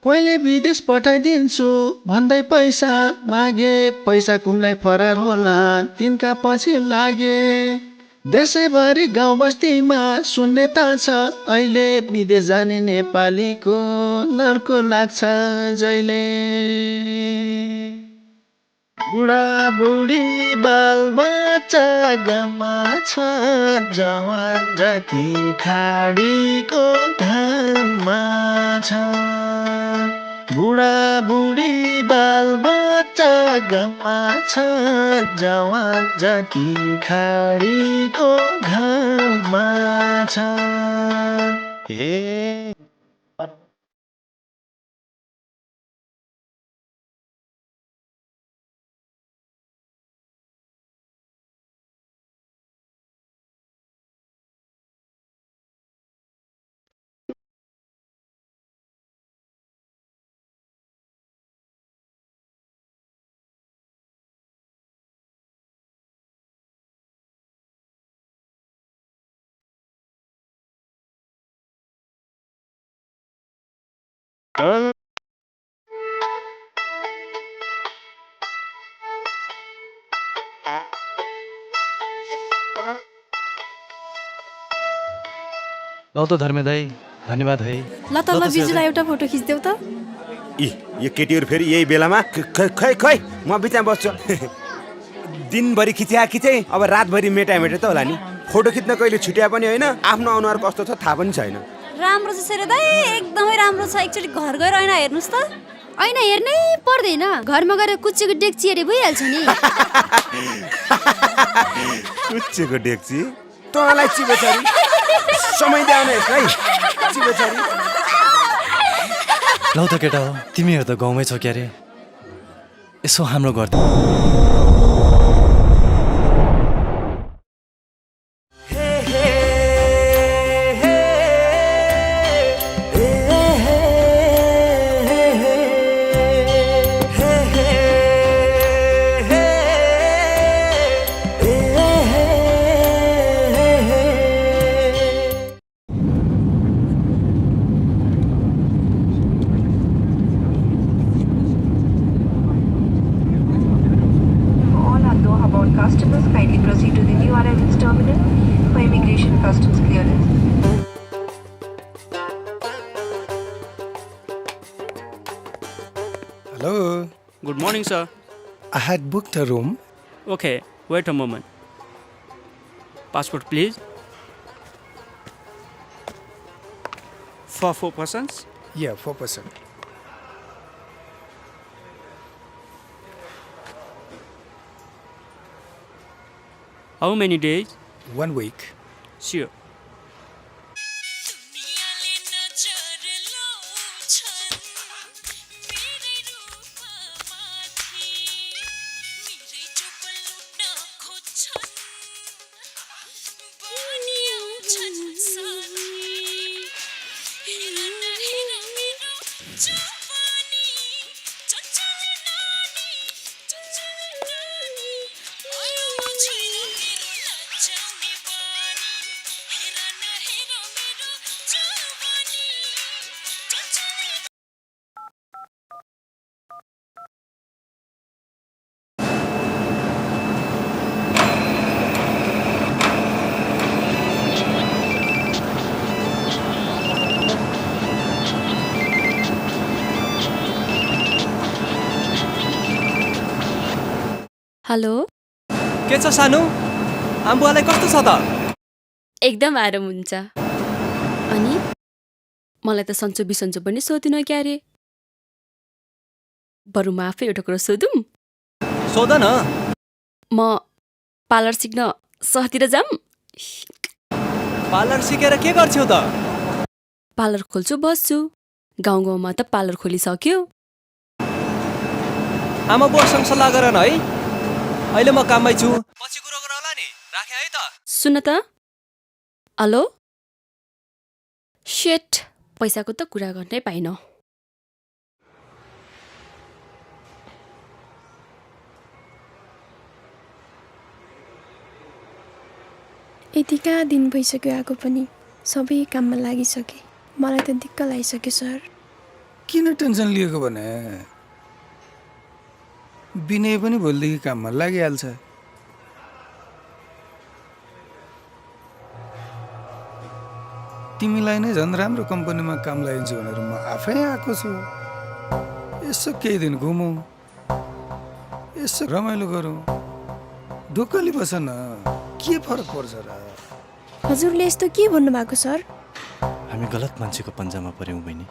कोहीले विदेश पठाइदिन्छु भन्दै पैसा मागे, पैसा कुनलाई फरार होला तिनका पछि लागे। देशैभरि गाउँ बस्तीमा सुन्ने ताल छ अहिले, विदेश जाने नेपालीको लर्को लाग्छ जहिले। बुढाबुढी बालबच्चा गाउँमा छ, जवान जति खाडीको घाममा छ। बुढाबुढी बालबच्चा गाउँमा छ, जवान जति खाडीको घाममा छ। हे ल त धर्मे दाइ, धन्यवाद है। ल त ल बिजुलाई एउटा फोटो खिच्देऊ त। यो केटीहरू फेरि यही बेलामा खै खै म बिचमा बस्छु। दिनभरि खिचे अब रातभरि मेटा त होला नि। फोटो खिच्न कहिले छुट्या पनि होइन, आफ्नो अनुहार कस्तो छ थाहा पनि छैन। राम्रो छ सेरे दाइ, एकदमै राम्रो छ। एकचोटि घर गएर ऐना हेर्नुस् त। ऐना हेर्नै पर्दैन, घरमा गएर कुच्चेको डेक्ची हेरे भइहाल्छ नि। कुच्चेको डेक्ची तँलाई चिबेछरी समय देऊ है चिबेछरी। ल त केटा हो, तिमीहरू त गाउँमै छौ क्यारे, यसो हाम्रो घर त customers kindly proceed to the new arrivals terminal for immigration customs clearance. Good morning, sir. I had booked a room. Okay, wait a moment. Passport, please. For 4 persons? Yeah, 4%. How many days? 1 week. Sure. Hello के छ सानो आम्बुवालाई कस्तो छ त एकदम आराम हुन्छ अनि मलाई त सन्चो बिसन्चो पनि सोधिन क्यारे बरु म आफै एउटा कुरा सोधौँ सोध न म पार्लर सिक्न सहरतिर जाऊँ पार्लर सिकेर के गर्छौ त पार्लर खोल्छु बस्छु गाउँ गाउँमा त पार्लर खोलिसक्यो आमा बुवासँग सल्लाह गर न है अहिले म काममै छु पछि कुरो गरौँला नि राखे है त सुन त हेलो शेट पैसाको त कुरा गर्नै पाइन यतिका दिन भइसक्यो आएको पनि सबै काममा लागिसके मलाई त दिक्क लागिसक्यो सर किन टेन्सन लिएको भने विनय पनि भोलिदेखि काममा लागिहाल्छ तिमीलाई नै झन् राम्रो कम्पनीमा काम लागिन्छ भनेर म आफै आएको छु यसो केही दिन घुमौँ यसो रमाइलो गरौँ ढुक्कली बस न के फरक पर्छ र हजुरले यस्तो के भन्नुभएको सर हामी गलत मान्छेको पन्जामा पर्यौँ बहिनी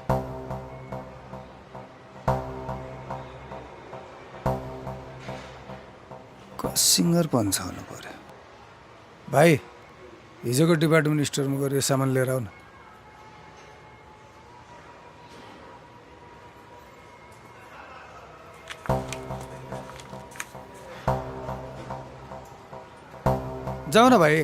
सिङ्गर पन्छ हुनु पर्यो भाइ हिजोको डिपार्टमेन्ट स्टोरमा गएर यो सामान लिएर आऊ न जाऊ न भाइ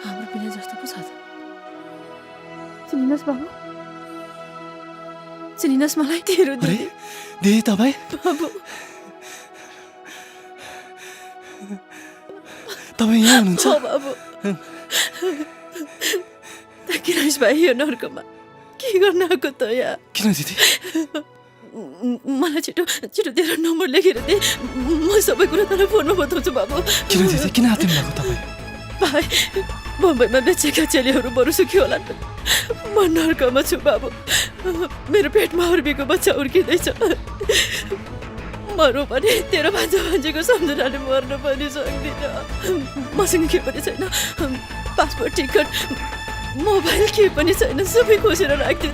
हाम्रो बिना जस्तो पो छ त चिनिनुहोस् बाबु चिनिनुहोस् मलाई तेरो दिदी दिदी तपाईँ बाबु तपाईँ यहाँ हुनुहुन्छ बाबु किराइस भाइ यो नर्कमा के गर्न आएको त यहाँ किन दिदी मलाई छिटो छिटो तेरो नम्बर लेखेर दे म सबै कुरा तँलाई फोनमा बताउँछु बाबु किन दिदी किन हातिनु भएको तपाईँ भाइ बम्बईमा बेचेका चेलीहरू बरु सुखी होला। म नर्कमा छु बाबु। मेरो पेटमा उर्बीको बच्चा उर्किँदैछ। मरौँ पनि तेरो भान्जाको सम्झनाले मर्न पनि सक्दिनँ। मसँग के पनि छैन, पासपोर्ट, टिकट, मोबाइल के पनि छैन, सबै खोसेर राख्थेँ।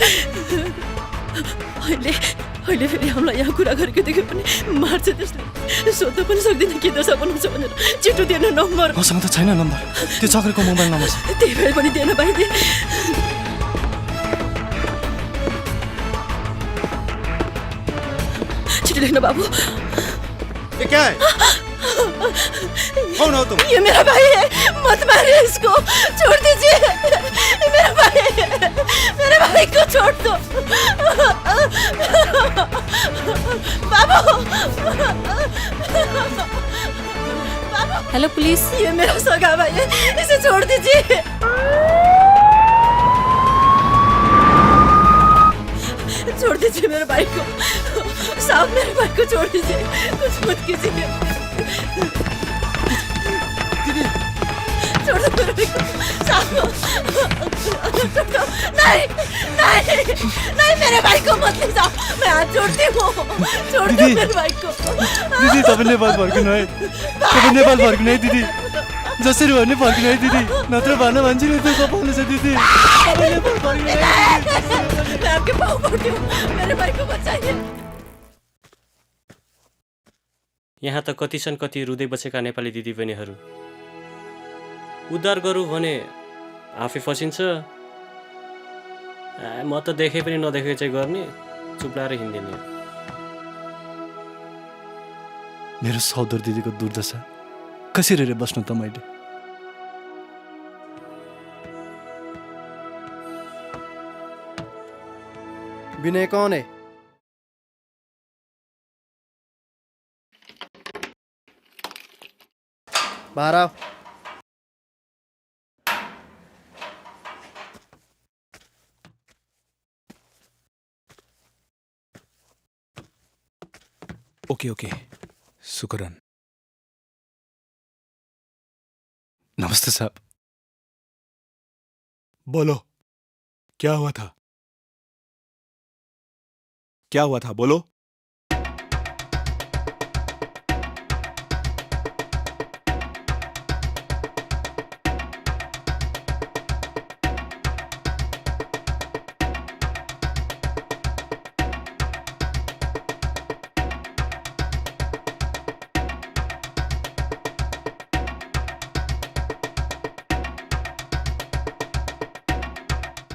अहिले फेरि हामीलाई यहाँ कुरा गरेको देख्यो भने मार्छ त्यसले। सोध्न पनि सक्दिनँ के दशा बनाउँछ भनेर। छिटो दिएन नम्बर। मसँग त छैन नम्बर, त्यो चक्रेको मोबाइल नम्बर छ। त्यही भएर पनि दिएन भाइले। छिटो लेख्न बाबू। क्या है? कौन हो तुम? ये मेरा भाई है, मत मारिए इसको, छोड़ दीजिए। मेरा भाई है, मेरे भाई को छोड़ दो। बाबू, हेलो पुलिस। ये मेरा सगा भाई है, इसे छोड़ दीजिए। छोड़ दीजिए मेरे भाई को, साहब मेरे भाई को छोड़ दीजिए, कुछ मत कीजिए। छोड़ दो मेरे भाई को, साहब। नहीं नहीं नहीं, मेरे भाई को मत ले जाओ, मैं हाथ जोड़ती हूँ। छोड़ दो मेरे भाई को। दिदी तपाईँ नेपाल फर्किनु है, तपाईँ नेपाल फर्किनु है दिदी, जसरी भन्ने फर्किनु है दिदी, नत्र भन्न भन्छु नि त्यो कपाल्नु छ दिदी। मैं आपके पाँव पड़ती हूँ, मेरे भाई को बचाइए। यहाँ त कति छन् कति रुँदै बसेका नेपाली दिदीबहिनीहरू। उद्धार गरौँ भने आफै फसिन्छ। म त देखे पनि नदेखे चाहिँ गर्ने, चुप्लाएर हिँड्दिने। मेरो सौदर दिदीको दुर्दशा कसरी हेरेर बस्नु त मैले। विनय कौन है? बाहर आओ। ओके शुक्रन। नमस्ते साहब। बोलो क्या हुआ था? क्या हुआ था बोलो।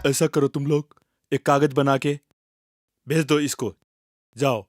ऐसा करो तुम लोग, एक कागज बना के भेज दो इसको, जाओ।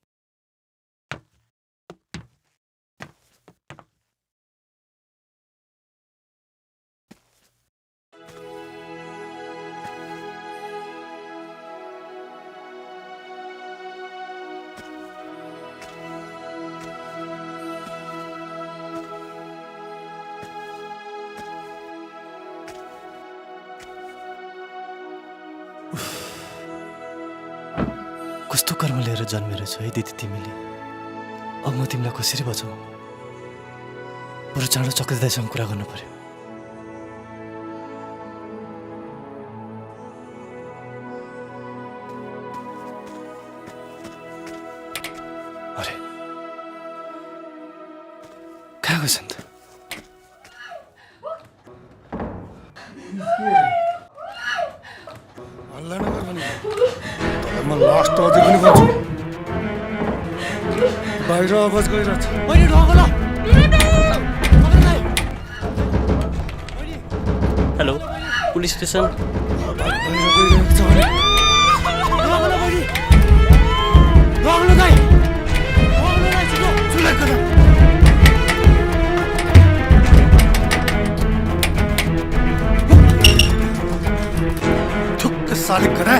कस्तो कर्म लिएर जन्मेर छौ है दिदी तिमीले। अब म तिमीलाई कसरी बचाऊ? बरु चाँडो चक्र दाइसँग कुरा गर्नु पर्यो। अरे कहाँ गएछन् त? हल्ला नगर भने म लास्ट अझै पनि भन्छु, बाहिर आवाज गइरहेछ। Hello police station. साले करा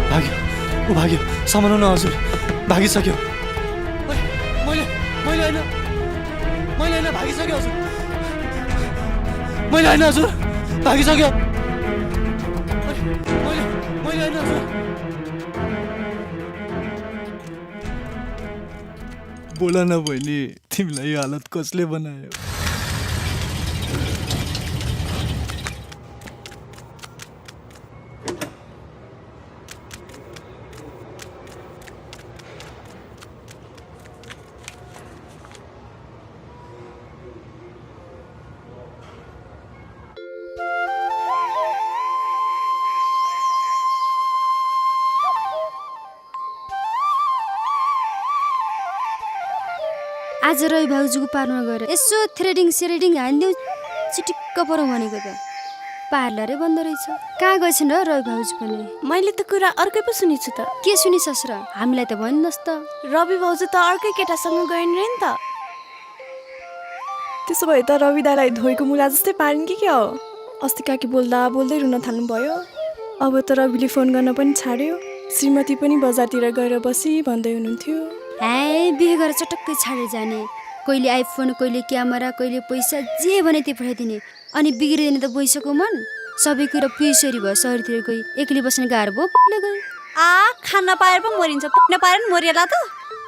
भाग्यो, ऊ भाग्यो, सम्हाल्नु न हजुर, भागिसक्यो। मैले होइन भागिसक्यो हजुर, मैले होइन हजुर, भागिसक्यो। बोल न बहिनी, तिमीलाई यो हालत कसले बनायो? आज रवि भाउजूको पार्लरमा गएर यसो थ्रेडिङ सेरेडिङ हानिदेऊ, चिटिक्क परौँ भनेको त पार्लरै बन्द रहेछ। कहाँ गएछन् र रवि भाउजू पनि? मैले त कुरा अर्कै पो सुनेछु त। के सुनिसस् र? हामीलाई त भन्नुहोस् त। रवि भाउजू त अर्कै केटासँग गइन् रे नि त। त्यसो भए त रवि दालाई धोएको मुला जस्तै पारिन् कि क्या हो? अस्ति काकी बोल्दा बोल्दै रुन थाल्नु भयो। अब त रविले फोन गर्न पनि छाड्यो। श्रीमती पनि बजारतिर गएर बसी भन्दै हुनुहुन्थ्यो। बिहे गरेर चटक्कै छाडेर जाने, कहिले आइफोन, कहिले क्यामेरा, कहिले पैसा, जे भने त्यो पठाइदिने। अनि बिग्रिदिने त भइसक्यो मन। सबै कुरा पिसरी भयो, सहरतिर गई एक्लै बस्ने गाह्रो भयो। गई खान पाएर पो मरिन्छ, पुग्न पाएर पनि मरिएला त।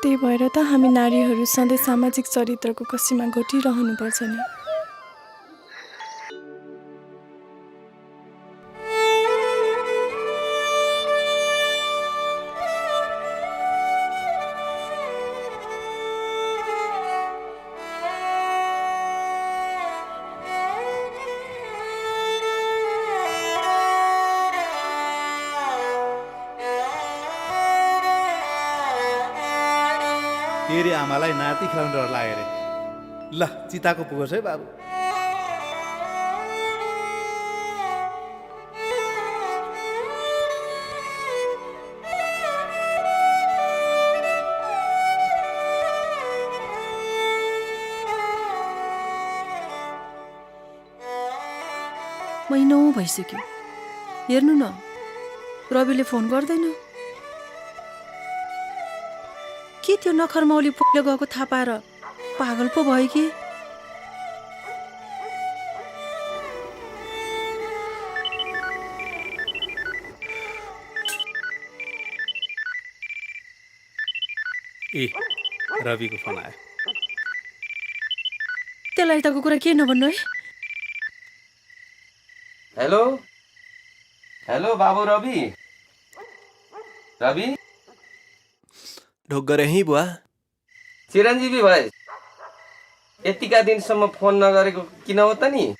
त्यही भएर त हामी नारीहरू सधैँ सामाजिक चरित्रको कसीमा घटिरहनुपर्छ नि। तेरी आमालाई नाति खेलाउनु डर लाग्यो अरे। ल चिताको पुगोस् है बाबु। महिनौ भइसक्यो, हेर्नु न रविले फोन गर्दैन। के त्यो नखरमौली पुग्न गएको थाहा पाएर पागल पो भयो कि? रविको फोन आयो। त्यसलाई तको कुरा के नभन्नु है। हेलो हेलो बाबु रवि। रवि ढोक गरे है बुवा। चिरञ्जीवी भाइ, यतिका दिनसम्म फोन नगरेको किन हो त नि?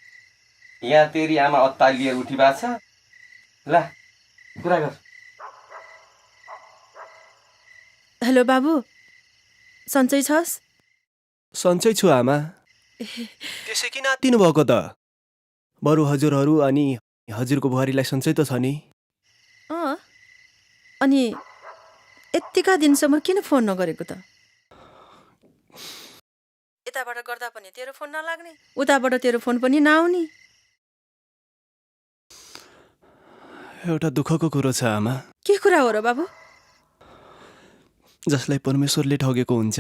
यहाँ तेरी आमा अत्तालिएर उठिरहेको छ। ल कुरा गर। हेलो बाबु, सन्चै छस्? सन्चै छु आमा। त्यसै किन आत्तिनु भएको त? बरु हजुरहरू अनि हजुरको बुहारीलाई सन्चै त छ नि? अनि यतिका दिनसम्म किन फोन नगरेको त? यताबाट गर्दा पनि तेरो फोन नलाग्ने, उताबाट तेरो फोन पनि नआउने। एउटा दुःखको कुरो छ आमा। के कुरा हो र बाबु? जसलाई परमेश्वरले ठगेको हुन्छ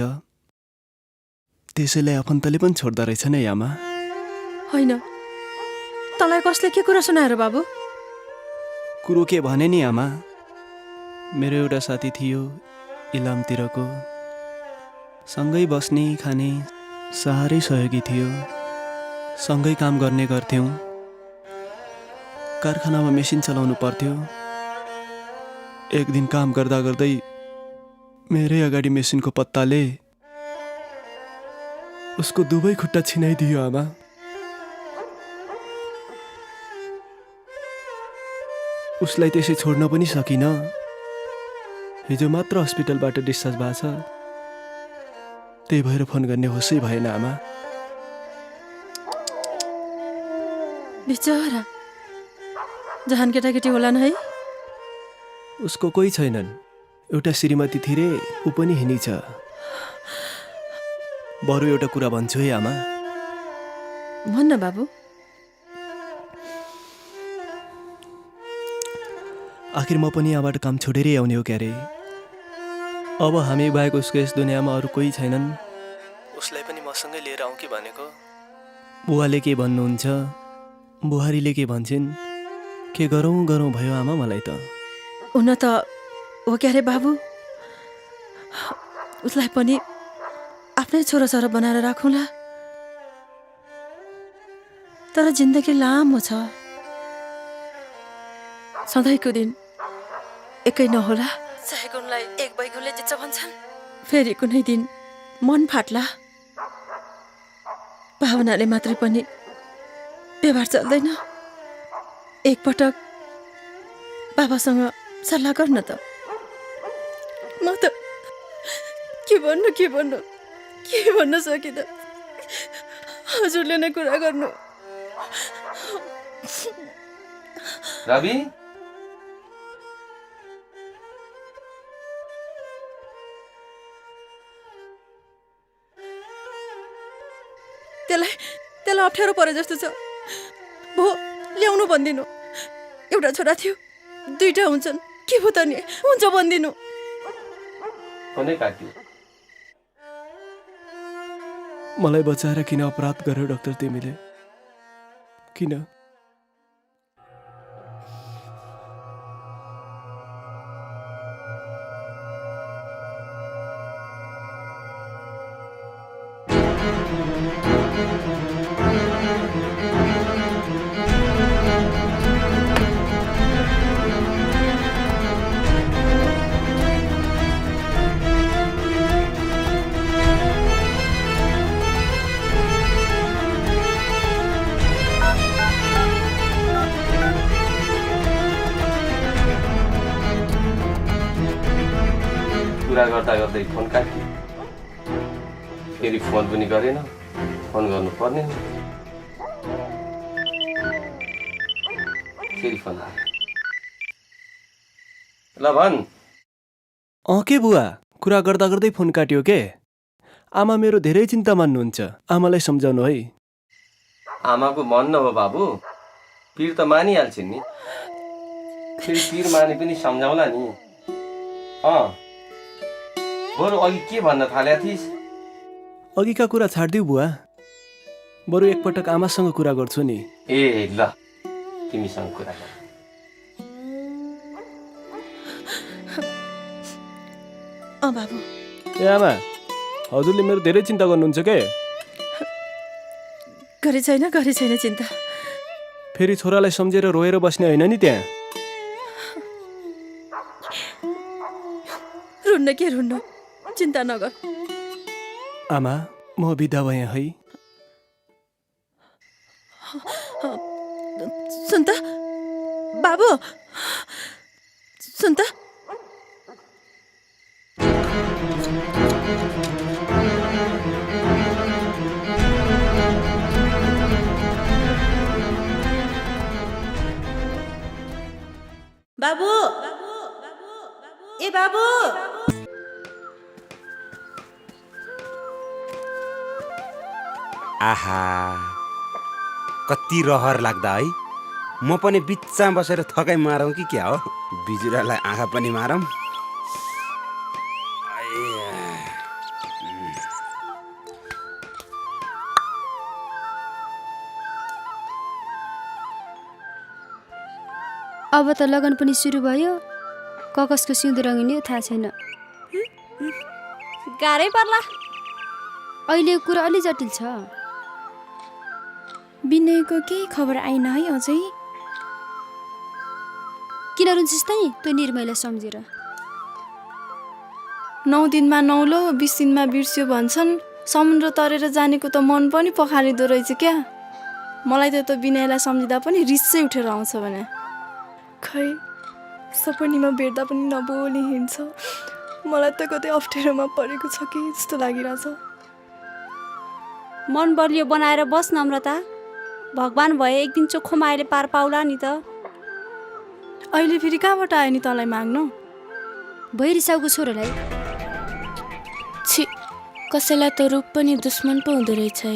त्यसैलाई आफन्तले पनि छोड्दा रहेछ नि आमा। होइन, तँलाई कसले के कुरा सुनाएर बाबु? कुरो के भने नि आमा, मेरो एउटा साथी थियो इलामतिरको, सँगै बस्ने खाने साह्रै सहयोगी थियो। सँगै काम गर्ने गर्थ्यौँ। कारखानामा मेसिन चलाउनु पर्थ्यो। एक दिन काम गर्दा गर्दै मेरै अगाडि मेसिनको पत्ताले उसको दुवै खुट्टा छिनाइदियो आमा। उसलाई त्यसै छोड्न पनि सकिन। हिजो मात्र हस्पिटलबाट डिस्चार्ज भएको छ। त्यही भएर फोन गर्ने होसै भएन आमा। बिचरा जहान केटाकेटी होलान् है। उसको कोही छैनन्। एउटा श्रीमती थिरे, ऊ पनि हिँडी छ। बरु एउटा कुरा भन्छु है आमा। भन्न बाबु। आखिर म पनि यहाँबाट काम छोडेरै आउने हो क्यारे। अब हामी बाहेक उसको यस दुनियाँमा अरू कोही छैनन्। उसलाई पनि मसँगै लिएर आउँ कि भनेको। बुवाले के भन्नुहुन्छ, बुहारीले के भन्छन्, के गरौँ गरौँ भयो आमा मलाई त। हुन त हो क्यारे बाबु, उसलाई पनि आफ्नै छोराछोरा बनाएर राखौँला। तर जिन्दगी लामो छ, सधैँको दिन एकै नहोला। चाहे गुणलाई एक बैगुनले जित्छ भन्छन्, फेरि कुनै दिन मन फाट्ला। भावनाले मात्रै पनि व्यवहार चल्दैन। एकपटक बाबासँग सल्लाह गर्न त। म त के भन्नु सकिँदा हजुरले नै कुरा गर्नु। रवि, त्यसलाई अप्ठ्यारो परे जस्तो छ। भो ल्याउनु भनिदिनु। एउटा छोरा थियो, दुईटा हुन्छन्, के भो त नि, हुन्छ भनिदिनु। फोनै काट्यो। मलाई बचाएर किन अपराध गर्यो डाक्टर तिमीले? किन? कुरा गर्दा गर्दै फोन काट्यो। फेरि फोन पनि गरेन, फोन गर्नु पर्ने हो। फेरि फोन आयो। ल भन्। के बुवा, कुरा गर्दा गर्दै फोन काट्यो के? आमा मेरो धेरै चिन्ता मान्नुहुन्छ, आमालाई सम्झाउनु है। आमाको मन न हो बाबु, पिर त मानिहाल्छन् नि। फेरि पिर माने पनि सम्झाउला नि। बरु अघि के भन्न थाल्या थिइस्? अघिका कुरा छाडिदिऊ बुवा, बरु एकपटक आमासँग कुरा गर्छु नि। ए ल, तिमीसँग कुरा गर। बाबु। ए आमा, हजुरले मेरो धेरै चिन्ता गर्नुहुन्छ के? गरे छैन चिन्ता। फेरि छोरालाई सम्झेर रोएर बस्ने होइन नि त्यहाँ। रुन्न, चिन्ता नगर। आमा, म बिदा भएँ है। सुन त बाबु, सुन त। बाबु, ए बाबु। आहा, कति रहर लाग्दा है। म पनि बिचमा बसेर थकाइ मारौँ कि क्या हो? बिजुरालाई आँखा पनि मारौँ। अब त लगन पनि सुरु भयो, ककसको सिउँदो रङ्गिने थाहा छैन। गाह्रै पर्ला। अहिले कुरा अलि जटिल छ। विनयको केही खबर आइन है अझै? किन रुन्छस् त नि त्यो निर्मयलाई सम्झेर? 9 दिनमा नौलो, 20 दिनमा बिर्स्यो भन्छन्। समुद्र तरेर जानेको त मन पनि पखालिदो रहेछ क्या। मलाई त विनयलाई सम्झिँदा पनि रिसै उठेर आउँछ भने। खै सपनीमा भेट्दा पनि नबोली हिँड्छ। मलाई त कतै अप्ठ्यारोमा परेको छ कि जस्तो लागिरहेछ। मन बलियो बनाएर बस नम्रता। भगवान भए एक दिन चोखो मायाले पार पाउला नि त। अहिले फेरि कहाँबाट आयो नि तँलाई माग्नु? भैरिसाउको छोरोलाई। छि, कसैलाई त रूप पनि दुश्मन पो हुँदो रहेछ है।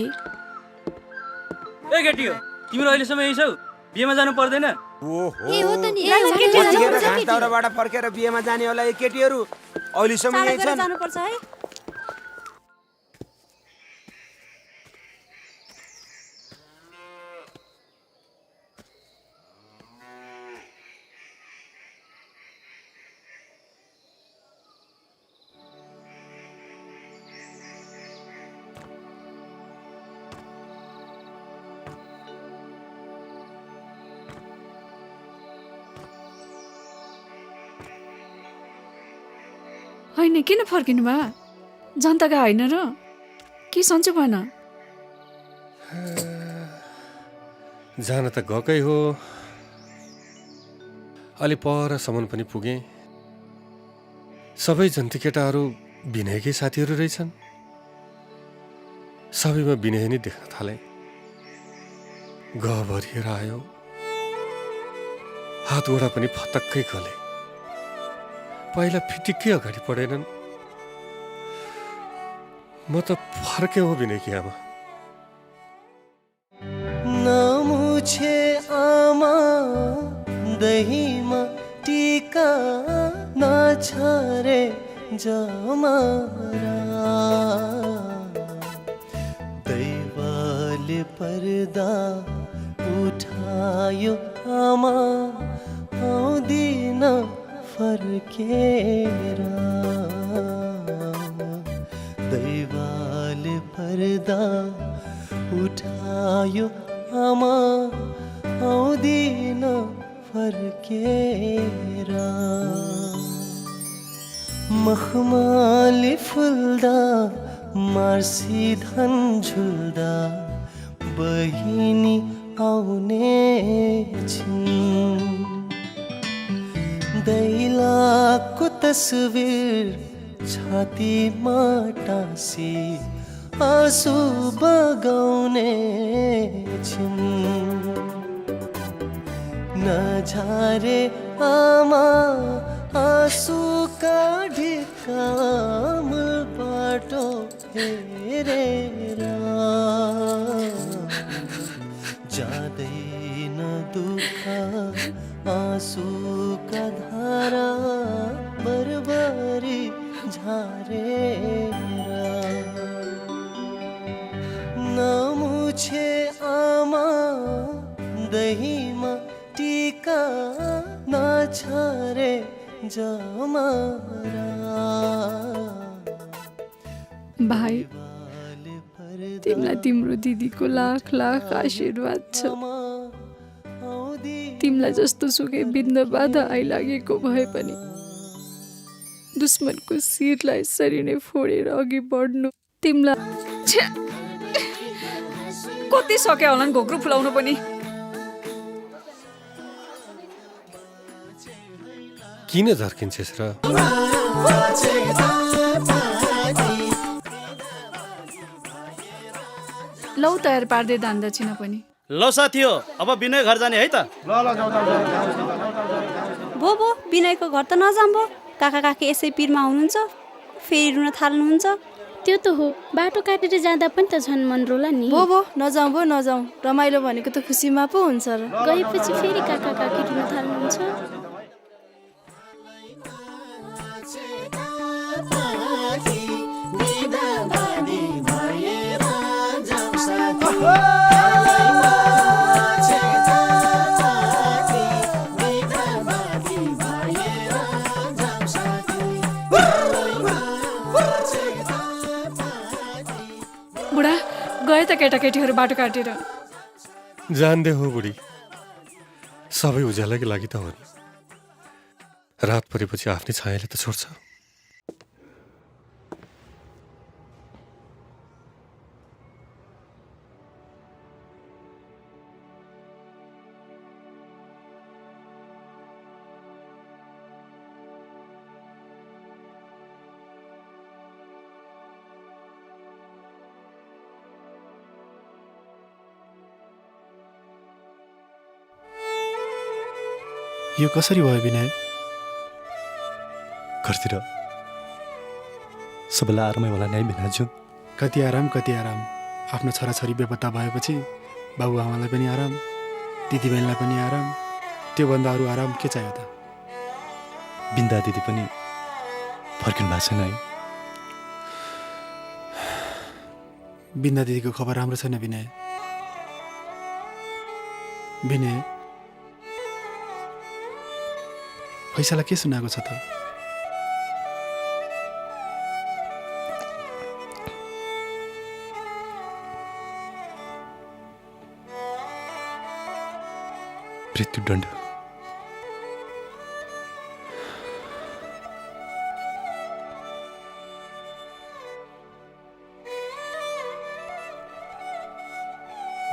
ए केटी हो, तिम्रो अहिलेसम्म यही छौ? बिहेमा जानु पर्दैन? ए हो त नि, घाँस दाउराबाट फर्केर बिहेमा जाने होला यो केटीहरू। अहिलेसम्म यही छन्। जानुपर्छ है। होइन किन फर्किनु भयो जनताका होइन र के सन्चो भएन जान त गएकै हो अलि परसम्म पनि पुगेँ सबै जन्ती केटाहरू विनयकै साथीहरू रहेछन् सबैमा विनय नै देख्न थालेँ गभरिएर आयो हातगोडा पनि फतक्कै गले पहिला फिटिक्कै अगाडि पढेनन् म त फर्के हो विनयकी आमा नमुछे आमा दहीमा टीका नछरे जमारा दैवले पर्दा उठायो आमा आउँदिन फर्केर दैवले पर्दा उठायो आमा आउँदिन फर्केर मखमली फुल्दा मार्सी धन झुल्दा बहिनी आउने छिन् दैलाको तस्बिर छातीमा टाँसी आँसु बगाउने छिन् नझारे आमा आँसुका ढिक्का मूल बाटो हेरेर जाँदैन दुःख आँसुका धारा बरबरी झारेर नमुछे आमा दहीमा टीका नछरे जमारा भाइ तिमीलाई तिम्रो दिदीको लाख लाख आशीर्वाद छ तिमीलाई जस्तो सुकै बिन्द बाधा आइलागेको भए पनि दुश्मनको शिरलाई यसरी नै फोडेर अघि बढ्नु तिमीलाई कति सक्यो होला नि घोक्रो फुलाउनु पनि किन झर्किन्छस् र लौ तयार पार्दै दान दक्षिणा पनि ल साथी हो अब विनय घर जाने है त भो विनयको घर त नजाऊँ भो काका काकी यसै पिरमा हुनुहुन्छ फेरि रुन थाल्नुहुन्छ त्यो त हो बाटो काटेर जाँदा पनि त झन् मन रोला नि भो नजाऊँ रमाइलो भनेको त खुसीमा पो हुन्छ र गएपछि फेरि काका काकी रुन थाल्नुहुन्छ बुढा गए त केटाकेटीहरू बाटो काटेर जान्दै हो बुढी सबै उज्यालोकै लागि त हो नि रात परेपछि आफ्नै छायाले त छोड्छ यो कसरी भयो विनय घरतिर सबैलाई आरामै होला नै भिनाजु कति आराम आफ्नो छोराछोरी बेपत्ता भएपछि बाबुआमालाई पनि आराम दिदीबहिनीलाई पनि आराम त्योभन्दा अरू आराम के चाहियो त बिन्दा दिदी पनि फर्किनु भएको छैन है बिन्दा दिदीको खबर राम्रो छैन विनय फैसला के सुनाएको छ त मृत्युदण्ड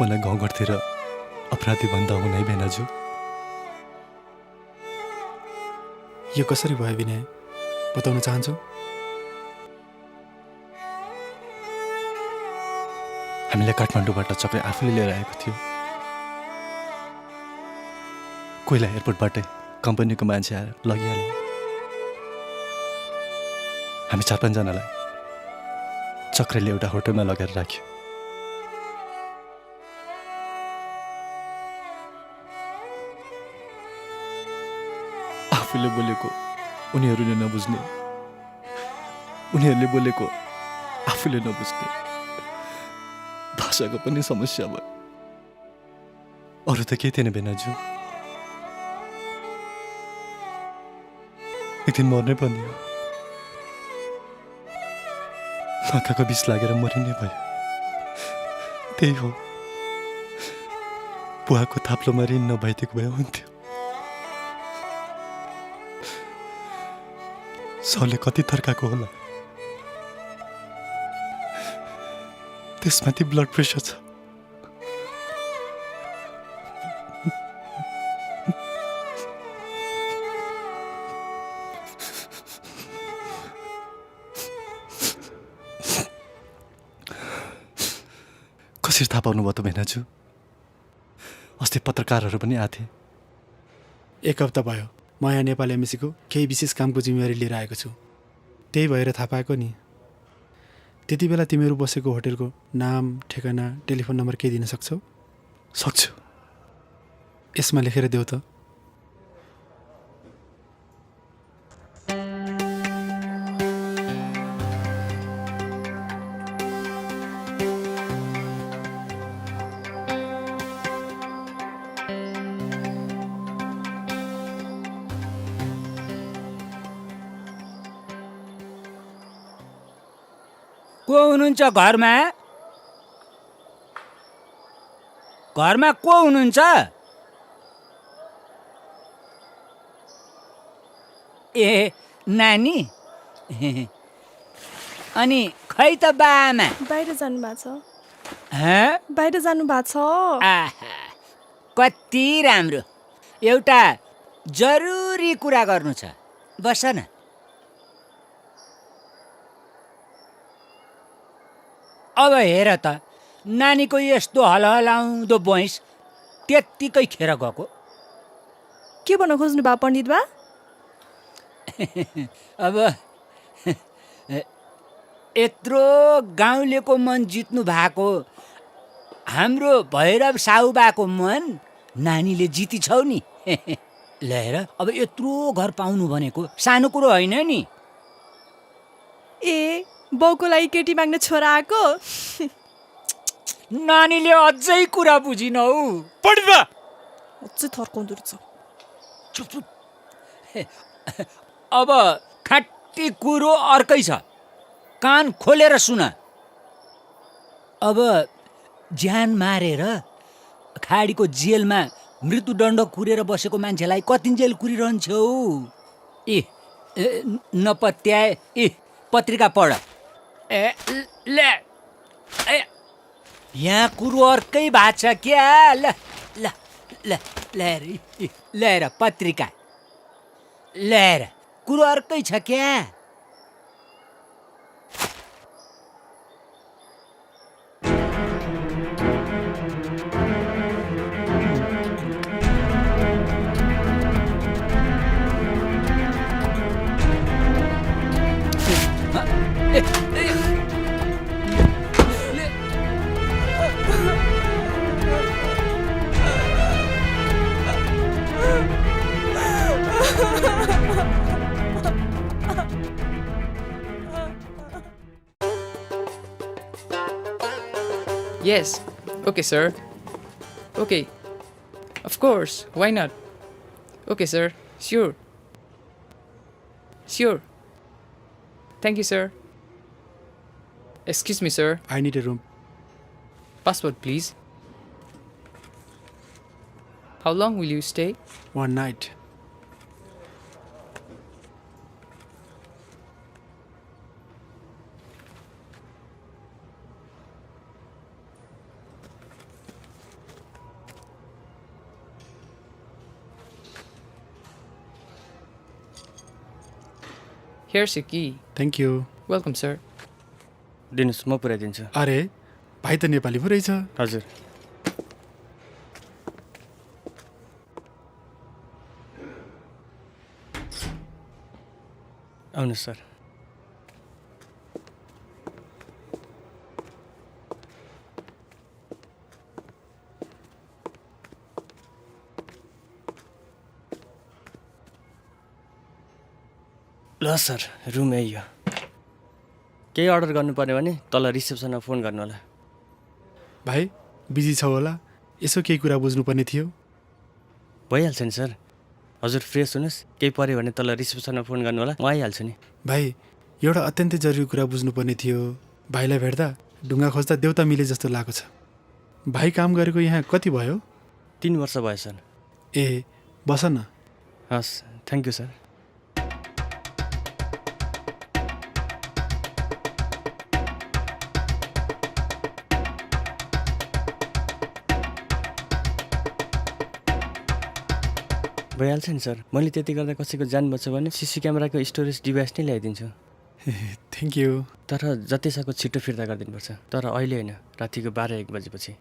मलाई गाउँघरतिर अपराधी भन्दा हुनै भेनाजु। यो कसरी भयो विनय बताउन चाहन्छु? हामीले काठमाडौँबाट चक्रै आफूले लिएर आएको थियो। कोइला एयरपोर्टबाटै कम्पनीको मान्छे आएर लगिहाले। हामी 4-5 जनालाई चक्रले एउटा होटलमा लगेर राख्यो। आफूले बोलेको उनीहरूले नबुझ्ने, उनीहरूले बोलेको आफूले नबुझ्ने, भाषाको पनि समस्या भयो। अरू त केही थिएन बेनाजु। एक दिन मर्नै पर्ने हो। आँखाको विष लागेर मरिने भयो। त्यही हो, बुवाको थाप्लोमा ऋण नभइदिएको भए हुन्थ्यो। सरले कति तर्काको होला, त्यसमाथि ब्लड प्रेसर छ। कसरी थाहा पाउनु भयो त भेनाजु? अस्ति पत्रकारहरू पनि आथे। 1 हप्ता भयो म यहाँ नेपाल एमएसीको केही विशेष कामको जिम्मेवारी लिएर आएको छु। त्यही भएर थाहा पाएको नि। त्यति बेला तिमीहरू बसेको होटेलको नाम, ठेगाना, टेलिफोन नम्बर केही दिन सक्छौ? सक्छु। यसमा लेखेर देऊ त। को हुनुहुन्छ घरमा? घरमा को हुनुहुन्छ? ए नानी अनि खै त बाआमा? बाहिर जानुभएको छ। बाहिर जानुभएको छ। आहा, कति राम्रो। एउटा जरुरी कुरा गर्नु छ, बस न। अब हेर त, नानीको यस्तो हलहलाउँदो भैँस त्यत्तिकै खेर गएको। के भन्न खोज्नु भयो पण्डित बा? अब यत्रो गाउँलेको मन जित्नु भएको हाम्रो भैरव साहुबाको मन नानीले जितिछौ नि। ल हेर, अब यत्रो घर पाउनु भनेको सानो कुरो होइन नि। ए बाउको लागि केटी माग्ने छोरा आएको? नानीले अझै कुरा बुझिनौ। पण्डित बा अझै थर्काउँदो रहेछ। चुप चुप। अब खाटी कुरो अर्कै छ, कान खोलेर सुन। अब ज्यान मारेर खाडीको जेलमा मृत्युदण्ड कुरेर बसेको मान्छेलाई कतिन्जेल कुरिरहन्छौ? नपत्याए पत्रिका पढ। यहाँ कुरो अर्कै भएको छ क्या? ल ल ल ल्याएर पत्रिका ल्याएर, कुरो अर्कै छ क्या? Yes. Okay, sir. Okay. Of course. Why not? Okay, sir. Sure. Sure. Thank you, sir. Excuse me, sir. I need a room. Passport, please. How long will you stay? 1 night. Here's your key. Thank you. Welcome, sir. दिनुहोस् म पुऱ्याइदिन्छु। अरे भाइ त नेपाली पो रहेछ। हजुर। आउनुहोस् sir. ल सर, रुम यही हो। केही अर्डर गर्नु पर्यो भने तल रिसेप्सनमा फोन गर्नु होला। भाइ बिजी छौ होला, यसो केही कुरा बुझ्नुपर्ने थियो। भइहाल्छ नि सर। हजुर फ्रेस हुनुहोस्, केही पर्यो भने तल रिसेप्सनमा फोन गर्नु होला, म आइहाल्छु नि। भाइ एउटा अत्यन्तै जरुरी कुरा बुझ्नुपर्ने थियो। भाइलाई भेट्दा ढुङ्गा खोज्दा देउता मिले जस्तो लागेको छ। भाइ काम गरेको यहाँ कति भयो? 3 वर्ष भयो सर। ए बस न। हस्, थ्याङ्क यू सर। भइहाल्छ नि सर। मैले त्यति गर्दा कसैको ज्यान बच्छ भने सिसी क्यामेराको स्टोरेज डिभाइस नै ल्याइदिन्छु। Thank you. तर जतिसक्दो छिटो फिर्ता गरिदिनुपर्छ। तर अहिले होइन, रातिको 12-1 बजेपछि।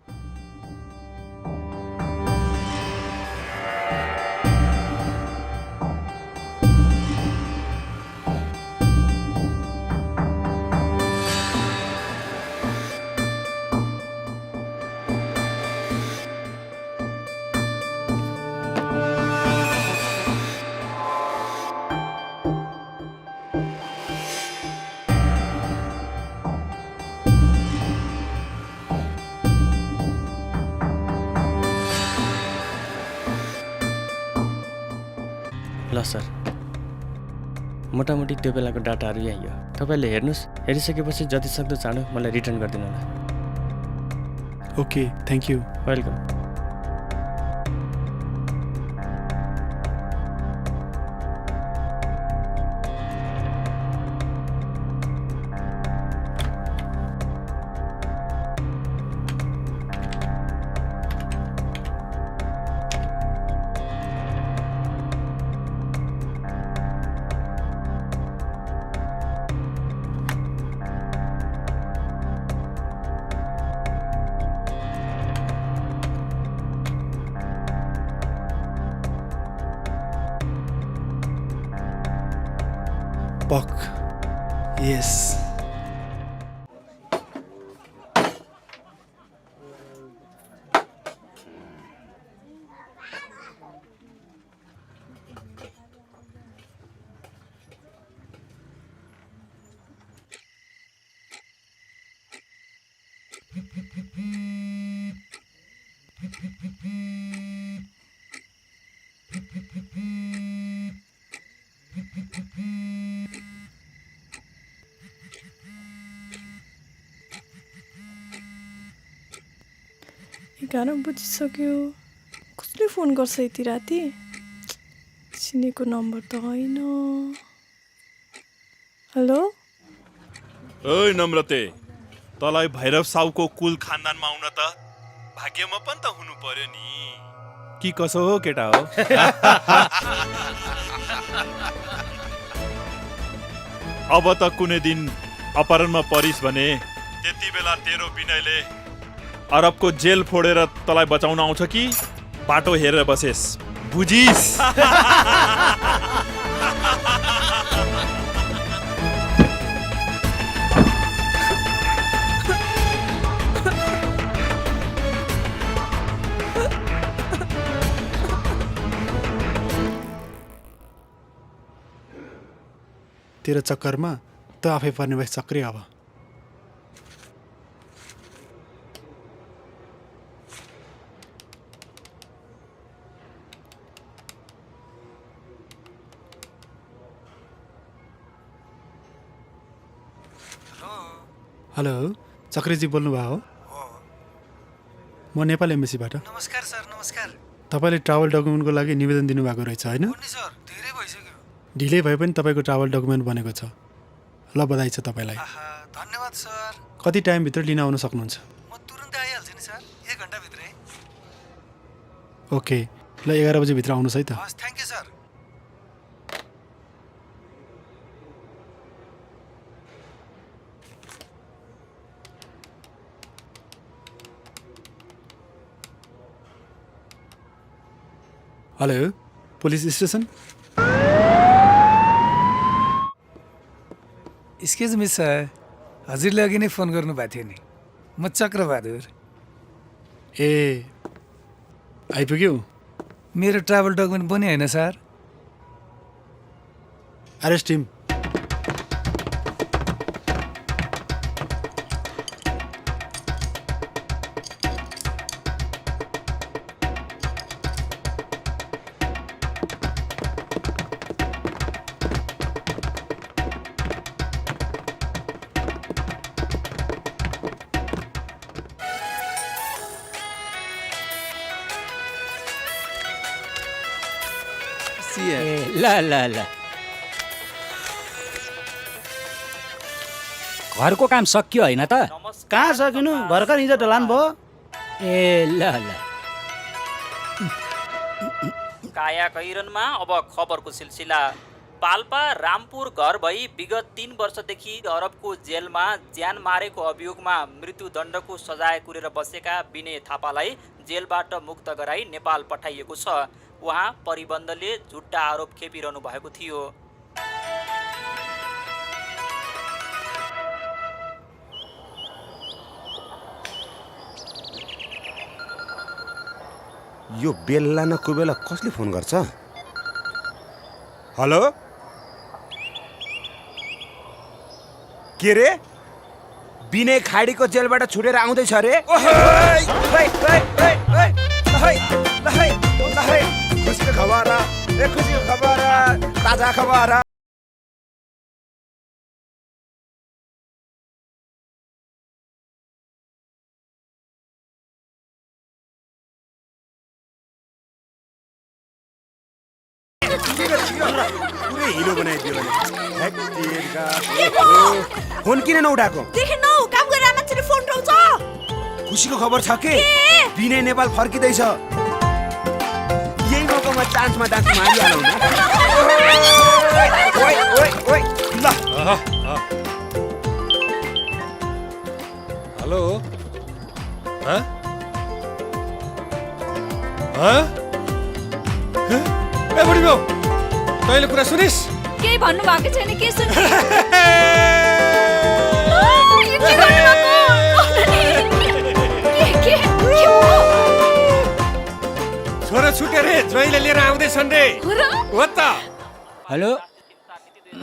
ल सर, मोटामोटी त्यो बेलाको डाटाहरू यही हो। तपाईँले हेर्नुहोस्, हेरिसकेपछि जतिसक्दो चाँडो मलाई रिटर्न गरिदिनु होला। Okay, thank you. वेलकम। पक यस। एघार बजिसक्यो, कसले फोन गर्छ यति राति? चिनेको नम्बर त होइन। हेलो, ओइ नम्रते, तँलाई भैरव साउको कुल खानदानमा आउन त भाग्यमा पनि त हुनु पर्यो नि। कि कसो हो केटा हो? अब त कुनै दिन अपहरणमा परिस् भने त्यति बेला तेरो विनयले अरबको जेल फोडेर तँलाई बचाउन आउँछ कि बाटो हेरेर बसेस्, बुझिस्? तेरो चक्करमा त आफै पर्ने भए चक्रै। अब हेलो, चक्रेजी बोल्नुभयो हो? म नेपाल एम्बेसीबाट। नमस्कार सर। नमस्कार। तपाईँले ट्राभल डकुमेन्टको लागि निवेदन दिनुभएको रहेछ होइन? सर, धेरै भइसक्यो। ढिलै भए पनि तपाईँको ट्राभल डकुमेन्ट बनेको छ। ल बधाई छ तपाईँलाई। धन्यवाद सर। कति टाइमभित्र लिन आउन सक्नुहुन्छ? म तुरुन्तै आइहाल्छु नि सर, 1 घन्टाभित्रै। ओके, ल 11 बजीभित्र आउनुहोस् है त। हस्, thank you sir. Hello police station excuse me sir हजुरले अघि नै फोन गर्नुभएको थियो नि म चक्रबहादुर ए आइपुग्यो मेरो ट्राभल डकुमेन्ट बन्यो होइन सर अरेस्ट टिम ल ल ल घरको काम सकियो होइन त कहाँ सकिनु भर्खर हिजो ढलान भयो ए ल ल काया कैरनमा अब खबरको सिलसिला पाल्पा रामपुर घर भई विगत 3 वर्षदेखि अरबको जेलमा ज्यान मारेको अभियोगमा मृत्युदण्डको सजाय कुरेर बसेका विनय थापालाई जेलबाट मुक्त गराई नेपाल पठाइएको छ। उहाँ परिबन्धले झुट्टा आरोप खेपिरहनु भएको थियो। यो बेला न कोही बेला कसले फोन गर्छ? हेलो के रे विनय खाडीको जेलबाट छुटेर आउँदैछ रे? खुसीको खबर खुसीको खबर ताजा खबर पुरै हिरो बनाइदियो फोन किन नउठाएको? देखेनौ काम गरेर मान्छेले फोन उठाउँछ। खुसीको खबर छ के विनय नेपाल फर्किँदैछ। यही मौकामा चान्समा डान्स मारिहालौँ न। ओइ ओइ ओइ ल हेलो ए बुढी बाउ तैँले कुरा सुनिस्? केही भन्नु भएको छैन के सुन्नु छोरा छुटे रे ज्वाइँले लिएर आउँदैछन् रे हो त। हेलो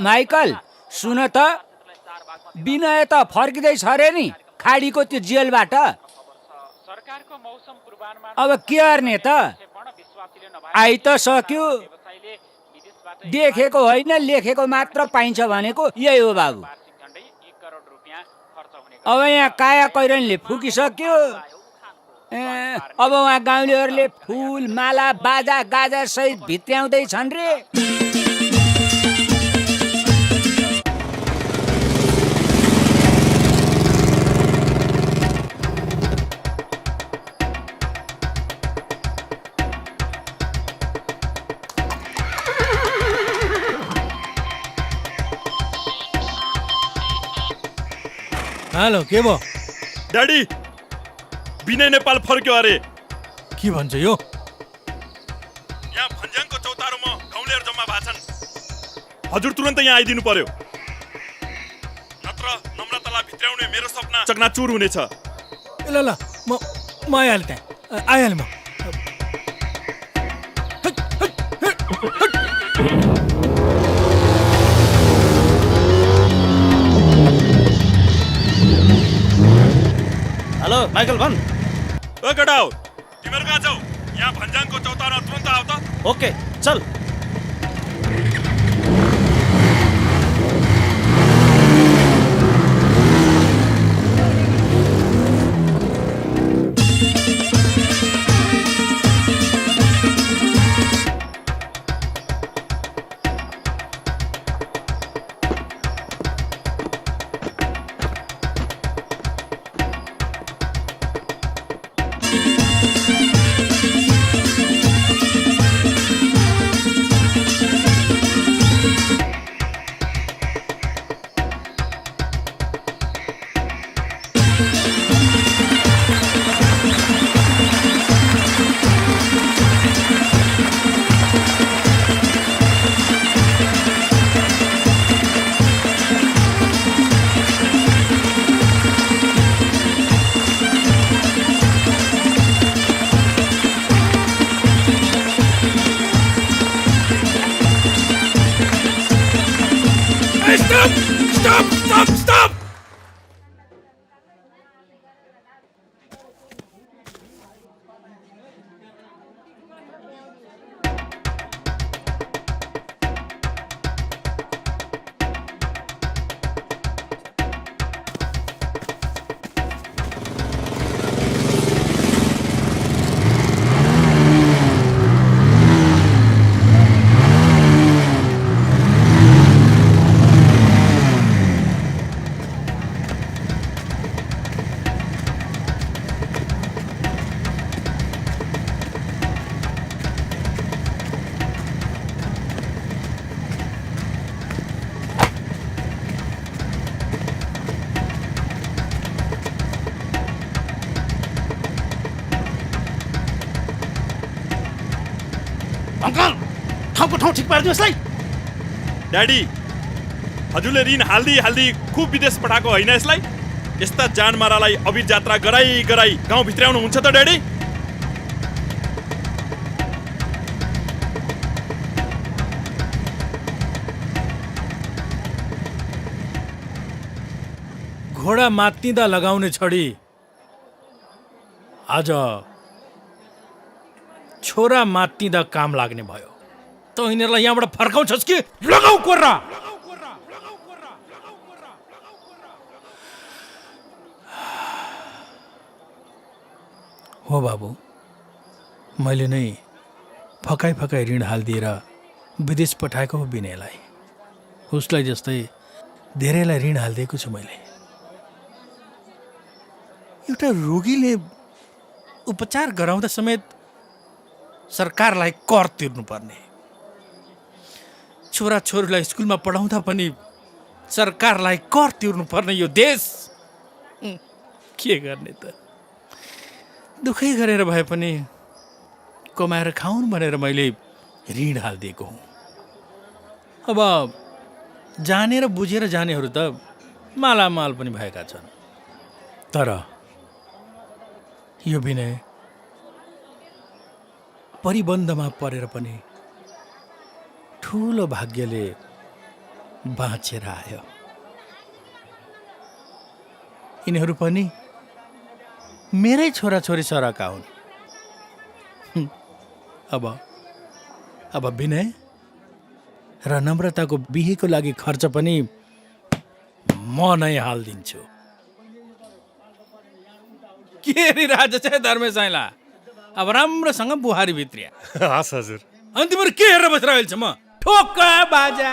माइकल सुन त विनय त फर्किँदैछ अरे नि खाडीको त्यो जेलबाट। अब के गर्ने त आइ त सक्यो देखेको होइन लेखेको मात्र पाइन्छ भनेको यही हो बाबु। अब यहाँ काया कैरनले फुकिसक्यो। अब उहाँ गाउँलेहरूले फुल माला बाजा गाजा सहित भित्र्याउँदैछन् रे। हेलो के भयो? ड्याडी विनय नेपाल फर्क्यो अरे। के भन्छ यो? यहाँ भन्ज्याङको चौतारोमा गाउँलेहरू जम्मा भएको छन्। हजुर तुरन्त यहाँ आइदिनु पर्यो नत्र नम्रतालाई भित्र्याउने मेरो सपना चकनाचुर हुनेछ। ल ल म आइहालेँ त्यहाँ आइहालेँ म। हेलो माइकल भन। ओ गडाउ तिमीहरू कहाँ छौ? यहाँ भन्ज्याङको चौतारो तुरन्त आऊ त। ओके चल। अङ्कल ठाउँको ठाउँ ठिक पारिदिनु यसलाई। ड्याडी हजुरले ऋण हाल्दी खुब विदेश पठाएको होइन यसलाई? यस्ता जानमारालाई अबिर जात्रा गराई गाउँ भित्राउनु हुन्छ त ड्याडी? घोडा मात्तिँदा लगाउने छडी आज छोरा मात्तिँदा काम लाग्ने भयो। त यिनीहरूलाई यहाँबाट फर्काउँछस् कि लगाऊ कोर्रा। हो बाबु, मैले नै फकाइ ऋण हालिदिएर विदेश पठाएको हो विनयलाई। उसलाई जस्तै धेरैलाई ऋण हालिदिएको छु मैले। एउटा रोगीले उपचार गराउँदा समेत सरकारलाई कर तिर्नुपर्ने, छोराछोरीलाई स्कुलमा पढाउँदा पनि सरकारलाई कर तिर्नुपर्ने यो देश के गर्ने त? दुखै गरेर भए पनि कमाएर खाउन् भनेर मैले ऋण हालिदिएको हुँ। अब जानेर बुझेर जानेहरू त मालामाल पनि भएका छन्। तर यो विनय परिबन्धमा परेर पनि ठुलो भाग्यले बाँचेर आयो। यिनीहरू पनि मेरै छोराछोरी सरका हुन्। अब विनय र नम्रताको बिहेको लागि खर्च पनि म नै हालिदिन्छु। के रिरहेछ धर्मेश साइला? अब राम्रोसँग बुहारी भित्रिया। हस् हजुर। अनि तिमीहरू के हेरेर बसिरहेको छ? म ठोक्का बाजा